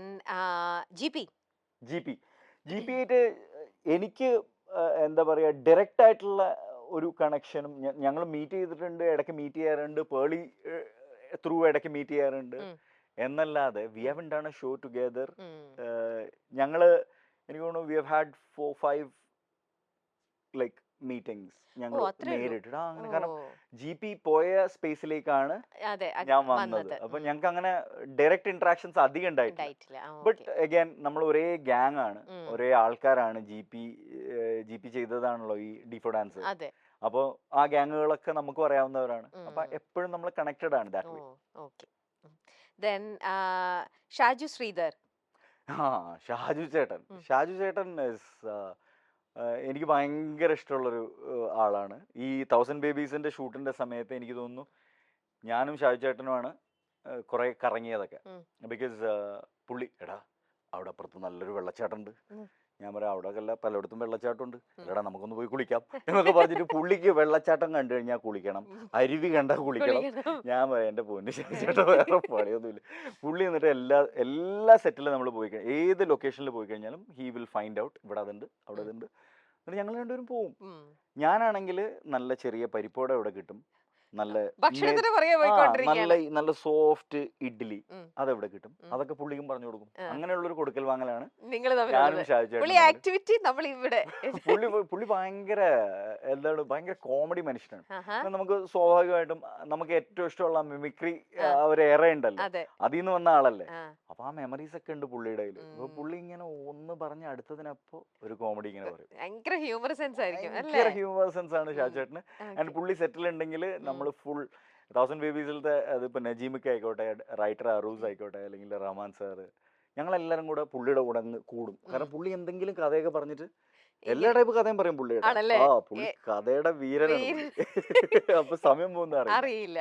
G P ആയിട്ട് എനിക്ക് എന്താ പറയാ ഡയറക്റ്റ് ആയിട്ടുള്ള ഒരു കണക്ഷനും ഞങ്ങൾ മീറ്റ് ചെയ്തിട്ടുണ്ട്, ഇടയ്ക്ക് മീറ്റ് ചെയ്യാറുണ്ട്, പേളി ത്രൂ ഇടയ്ക്ക് മീറ്റ് ചെയ്യാറുണ്ട് എന്നല്ലാതെ we haven't done a show together. ഞങ്ങള് എനിക്ക് തോന്നുന്നു we have had 4-5 like meetings ഞങ്ങൾ നേരിട്ട്. അങ്ങനെ കാരണം GP പോയ സ്പേസിലേക്കാണ് ഞാൻ വന്നത്. അപ്പൊ ഞങ്ങൾക്ക് അങ്ങനെ ഡയറക്റ്റ് ഇന്ററാക്ഷൻസ് അധികം ഉണ്ടായിട്ടില്ല. ബട്ട് അഗൈൻ നമ്മൾ ഒരേ ഗ്യാങ് ആണ്, ഒരേ ആൾക്കാരാണ്. GP ചെയ്തതാണല്ലോ ഈ ഡിഫോ ഡാൻസ്. അപ്പൊ ആ ഗ്യാങ്ങുകളൊക്കെ നമുക്കും അറിയാവുന്നവരാണ്. അപ്പൊ എപ്പോഴും നമ്മൾ കണക്റ്റഡ് ആണ് that way. Then Shaju Sreedhar. Shaju ചേട്ടൻ എനിക്ക് ഭയങ്കര ഇഷ്ടമുള്ളൊരു ആളാണ്. ഈ 1000 ബേബീസിന്റെ ഷൂട്ടിന്റെ സമയത്ത് എനിക്ക് തോന്നുന്നു ഞാനും ഷാജു ചേട്ടനുമാണ് കുറെ കറങ്ങിയതൊക്കെ. ബിക്കോസ് പുള്ളി എടാ അവിടെ അപ്പുറത്ത് നല്ലൊരു വെള്ളച്ചാട്ടമുണ്ട്, ഞാൻ പറയാം അവിടെ അല്ല പലയിടത്തും വെള്ളച്ചാട്ടമുണ്ട്, എടാ നമുക്കൊന്ന് പോയി കുളിക്കാം എന്നൊക്കെ പറഞ്ഞിട്ട് പുള്ളിക്ക് വെള്ളച്ചാട്ടം കണ്ടു കഴിഞ്ഞാൽ കുളിക്കണം, അരുവി കണ്ടാൽ കുളിക്കണം. ഞാൻ പറയാം എൻ്റെ പൊന്നു ചേട്ടൻ വേറെ പണിയൊന്നുമില്ല. പുള്ളി എന്നിട്ട് എല്ലാ സെറ്റിലും നമ്മൾ പോയി കഴിഞ്ഞാൽ ഏത് ലൊക്കേഷനിൽ പോയി കഴിഞ്ഞാലും ഹി വിൽ ഫൈൻഡ് ഔട്ട് ഇവിടെ അതുണ്ട് അവിടെ അതുണ്ട്. എന്നിട്ട് ഞങ്ങൾ രണ്ടുപേരും പോവും. ഞാനാണെങ്കിൽ നല്ല ചെറിയ പരിപ്പോടെ ഇവിടെ കിട്ടും, നല്ല നല്ല സോഫ്റ്റ് ഇഡ്ഡലി അതെവിടെ കിട്ടും, അതൊക്കെ പുള്ളിക്കും പറഞ്ഞു കൊടുക്കും. അങ്ങനെയുള്ളൊരു കൊടുക്കൽ വാങ്ങലാണ് ഞാനും ഷാജു. പുള്ളി ഭയങ്കര എന്താണ് ഭയങ്കര കോമഡി മനുഷ്യനാണ്. നമുക്ക് സ്വാഭാവികമായിട്ടും നമുക്ക് ഏറ്റവും ഇഷ്ടമുള്ള മിമിക്രി ഒരു ഏറെ ഉണ്ടല്ലോ, അതിൽ നിന്ന് വന്ന ആളല്ലേ. അപ്പൊ ആ മെമ്മറീസ് ഒക്കെ ഉണ്ട് പുള്ളിയുടെ കയ്യിൽ. അപ്പൊ പുള്ളി ഇങ്ങനെ ഒന്ന് പറഞ്ഞ അടുത്തതിനപ്പോ ഒരു കോമഡി ഇങ്ങനെ പറയും. ഭയങ്കര ഹ്യൂമർ സെൻസ് ആണ് ഷാജു ചേട്ടന്. ആൻഡ് പുള്ളി സെറ്റിൽ ഉണ്ടെങ്കിൽ നമ്മൾ ഫുൾ 1000 ബേബീസിലത്തെ അതിപ്പോ നജീമൊക്കെ ആയിക്കോട്ടെ, റൈറ്റർ അറൂസ് ആയിക്കോട്ടെ, അല്ലെങ്കിൽ റഹ്മാൻ സാറ്, ഞങ്ങളെല്ലാരും കൂടെ പുള്ളിയുടെ കൂടെ അങ്ങ് കൂടും. കാരണം പുള്ളി എന്തെങ്കിലും കഥയൊക്കെ പറഞ്ഞിട്ട് എല്ലാ ടൈപ്പ് കഥയും പറയും പുള്ളിയുടെ. പുള്ളി കഥയുടെ വീരനാണ്. അപ്പൊ സമയം പോകുന്ന അറിയില്ല.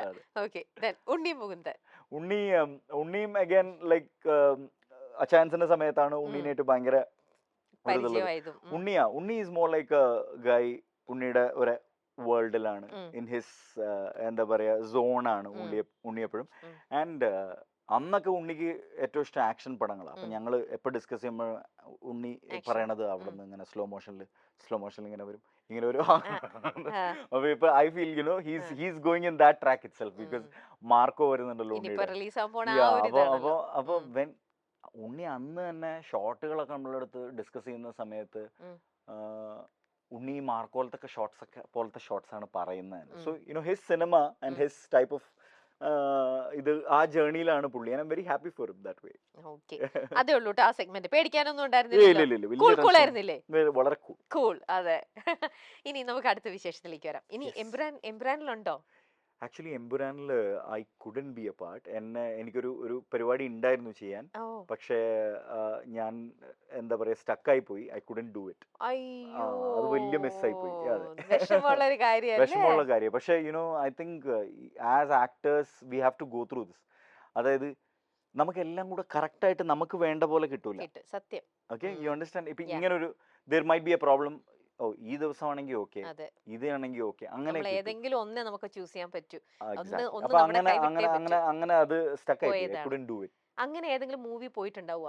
ഉണ്ണിയും അഗൈൻ ലൈക്ക് അച്ചാൻസിന്റെ സമയത്താണ് ഉണ്ണീനായിട്ട് ഭയങ്കര ഉണ്ണി ഈസ് മോർ ലൈക്ക് ഗൈ. ഉണ്ണിയുടെ ഒരു വേൾഡിലാണ്, ഇൻ ഹിസ് എന്താ പറയാ സോണാണ് ഉണ്ണി എപ്പോഴും. ആൻഡ് അന്നൊക്കെ ഉണ്ണിക്ക് ഏറ്റവും ഇഷ്ടം ആക്ഷൻ പടങ്ങളാണ്. അപ്പൊ ഞങ്ങൾ എപ്പോൾ ഡിസ്കസ് ചെയ്യുമ്പോൾ ഉണ്ണി പറയണത് അവിടെ നിന്ന് ഇങ്ങനെ സ്ലോ മോഷനിൽ ഇങ്ങനെ വരും, ഇങ്ങനെ ഒരു. അപ്പൊ ഇപ്പൊ I feel you know he's going in that track itself, because Marco വരുന്നുണ്ടല്ലോ ഉണ്ണിയുടെ. അപ്പൊ വെൻ ഉണ്ണി അന്ന് തന്നെ ഷോട്ടുകളൊക്കെ നമ്മളെടുത്ത് ഡിസ്കസ് ചെയ്യുന്ന സമയത്ത് ഉണ്ണി മാർക്കോലത്തെ പോലത്തെ ഷോട്ട്സ് ആണ് പറയുന്നത്. So you know his cinema and his type of ഇത് ആ ജേർണിയിലാണ് പുള്ളി. I am very happy for that way. അതേ ഉള്ളൂ ആ സെഗ്മെന്റ്. പേടിക്കാനൊന്നും ഉണ്ടായിരുന്നില്ലേ? വളരെ കൂൾ. അതെ. ഇനി നമുക്ക് അടുത്ത വിശേഷത്തിലേക്ക് വരാം. ഇനി എംബ്രാനിലുണ്ടോ? ആക്ച്വലി എംപുരാനിൽ I couldn't be a part. എനിക്കൊരു പരിപാടി ഉണ്ടായിരുന്നു ചെയ്യാൻ, പക്ഷേ ഞാൻ എന്താ പറയാ സ്റ്റക്കായി പോയി. I couldn't do it. അത് വലിയ മിസ്സായി പോയി. വിഷമമുള്ള കാര്യം. പക്ഷേ you know I think as actors we have to go through this. അതായത് നമുക്ക് എല്ലാം കൂടെ കറക്റ്റ് ആയിട്ട് നമുക്ക് വേണ്ട പോലെ കിട്ടൂല. സത്യം. Okay, you understand. ഇപ്പൊ ഇങ്ങനെ ഒരു there might be A problem. ഈ ദിവസമാണെങ്കിൽ ഓക്കെ, ഇതാണെങ്കിൽ ഓക്കെ, അങ്ങനെ ഏതെങ്കിലും ഒന്നേ നമുക്ക് ചൂസ് ചെയ്യാൻ പറ്റൂ. അങ്ങനെ അത് സ്റ്റക്ക് ആയി. I couldn't do it. അങ്ങനെ ഏതെങ്കിലും മൂവി പോയിട്ടുണ്ടാവും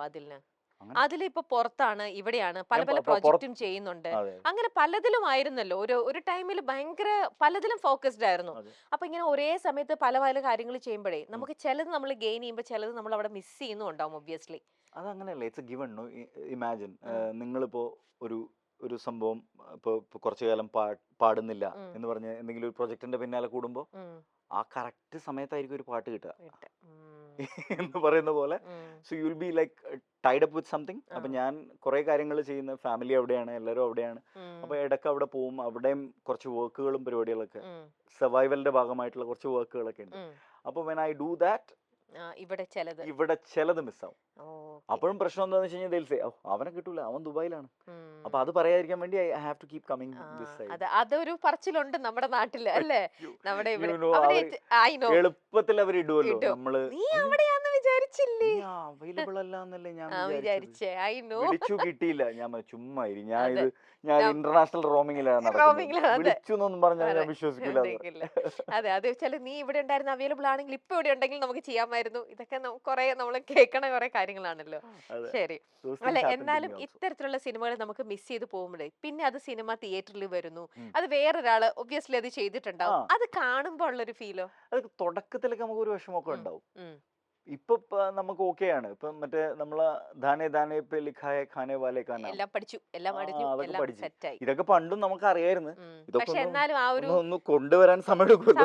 അതിലിപ്പോ പുറത്താണ് ഇവിടെയാണ് പല പല പ്രോജക്റ്റും ചെയ്യുന്നുണ്ട്. അങ്ങനെ പലതിലും ആയിരുന്നല്ലോ ഒരു ടൈമിൽ ഭയങ്കര പലതിലും ഫോക്കസ്ഡ് ആയിരുന്നു. അപ്പൊ ഇങ്ങനെ ഒരേ സമയത്ത് പല പല കാര്യങ്ങൾ ചെയ്യുമ്പോഴേ നമുക്ക് ചിലത് നമ്മൾ ഗെയിൻ ചെയ്യുമ്പോൾ ചിലത് നമ്മൾ അവിടെ മിസ് ചെയ്യുന്നുണ്ടാവും. ഒബ്വിയസ്ലി അതങ്ങനെയല്ലേ, ഇറ്റ്സ് എ ഗിവൺ. ഇമാജിൻ നിങ്ങളിപ്പോ ഒരു സംഭവം ഇപ്പൊ കുറച്ചു കാലം പാടുന്നില്ല എന്ന് പറഞ്ഞ് എന്തെങ്കിലും ഒരു പ്രൊജക്ടിന്റെ പിന്നാലെ കൂടുമ്പോ ആ കറക്റ്റ് സമയത്തായിരിക്കും ഒരു പാട്ട് കിട്ടുക എന്ന് പറയുന്ന പോലെ. So you will be like Tide up with something. അപ്പൊ ഞാൻ കുറെ കാര്യങ്ങൾ ചെയ്യുന്ന ഫാമിലി അവിടെയാണ്, എല്ലാവരും അവിടെയാണ്. അപ്പൊ ഇടയ്ക്ക് അവിടെ പോവും. അവിടെയും കുറച്ച് വർക്കുകളും പരിപാടികളൊക്കെ സർവൈവലിന്റെ ഭാഗമായിട്ടുള്ള കുറച്ച് വർക്കുകളൊക്കെ ഉണ്ട്. അപ്പൊ വെൻ ഐ ഡു ദാറ്റ് ഇവിടെ ചിലത് മിസ്സാവും. അപ്പോഴും പ്രശ്നം എന്താന്ന് വെച്ച് കഴിഞ്ഞാൽ അവനെ കിട്ടൂല, അവൻ ദുബായിലാണ്. അപ്പൊ അത് പറയാതിരിക്കാൻ വേണ്ടി I have to keep coming this side. അതൊരു പറച്ചിലുണ്ട് നമ്മുടെ നാട്ടില് അല്ലേ? നമ്മുടെ എളുപ്പത്തിൽ അവർ ഇടുമല്ലോ. നമ്മള് വിചാരിച്ചില്ലേ? അവൈലബിൾ അല്ല എന്നല്ലേ ഞാൻ വിചാരിച്ചേ. I know. വിളിച്ചു കിട്ടിയില്ല. ഞാൻ ചുമ്മാ ഞാൻ ഇന്റർനാഷണൽ റോമിംഗിലാണ് വിളിച്ചു എന്നൊന്നും പറഞ്ഞാൽ ഞാൻ വിശ്വസിക്കില്ല. അതെ, അത് വെച്ചാൽ നീ ഇവിടെ ഉണ്ടായിരുന്ന അവൈലബിൾ ആണെങ്കിൽ ഇപ്പൊ ഇവിടെ ഉണ്ടെങ്കിൽ നമുക്ക് ചെയ്യാമായിരുന്നു. ഇതൊക്കെ കുറെ നമ്മൾ കേൾക്കണ കുറെ കാര്യങ്ങളാണല്ലോ. ശരി. അല്ല, എന്നാലും ഇത്തരത്തിലുള്ള സിനിമകൾ നമുക്ക് മിസ് ചെയ്ത് പോകുമ്പോഴേ പിന്നെ അത് സിനിമ തിയേറ്ററിൽ വരുന്നു, അത് വേറൊരാള് ഒബ്വിയസ്ലി അത് ചെയ്തിട്ടുണ്ടാവും, അത് കാണുമ്പോ ഉള്ളൊരു ഫീലോ? അത് തുടക്കത്തിലൊക്കെ നമുക്ക് ഒരു വിഷമമൊക്കെ ഉണ്ടാവും. ഇപ്പൊ നമുക്ക് ഓക്കെയാണ്. ഇപ്പൊ മറ്റേ നമ്മളെ ധാനെ ധാനെ പേ ലിഖാ ഹൈ ഖാനെ വാലെ കാ നാം എല്ലാം പഠിച്ചു, എല്ലാം സെറ്റായി. ഇതൊക്കെ പണ്ടും നമുക്ക് അറിയായിരുന്നു. പക്ഷെ എന്നാലും ആ ഒരു ഒന്ന് കൊണ്ടുവരാൻ സമയമെടുക്കും.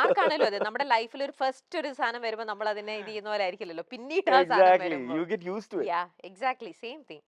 ആർക്കാണല്ലോ അതെ, നമ്മുടെ ലൈഫിൽ ഒരു ഫസ്റ്റ് ഒരു സാധനം വരുമ്പോ നമ്മൾ അതിനെ ഇത് ചെയ്യുന്ന പോലെ ആയിരിക്കില്ലല്ലോ പിന്നീട് ആ സാധനം വരുമ്പോ. You get used to it. Yeah, exactly, same thing.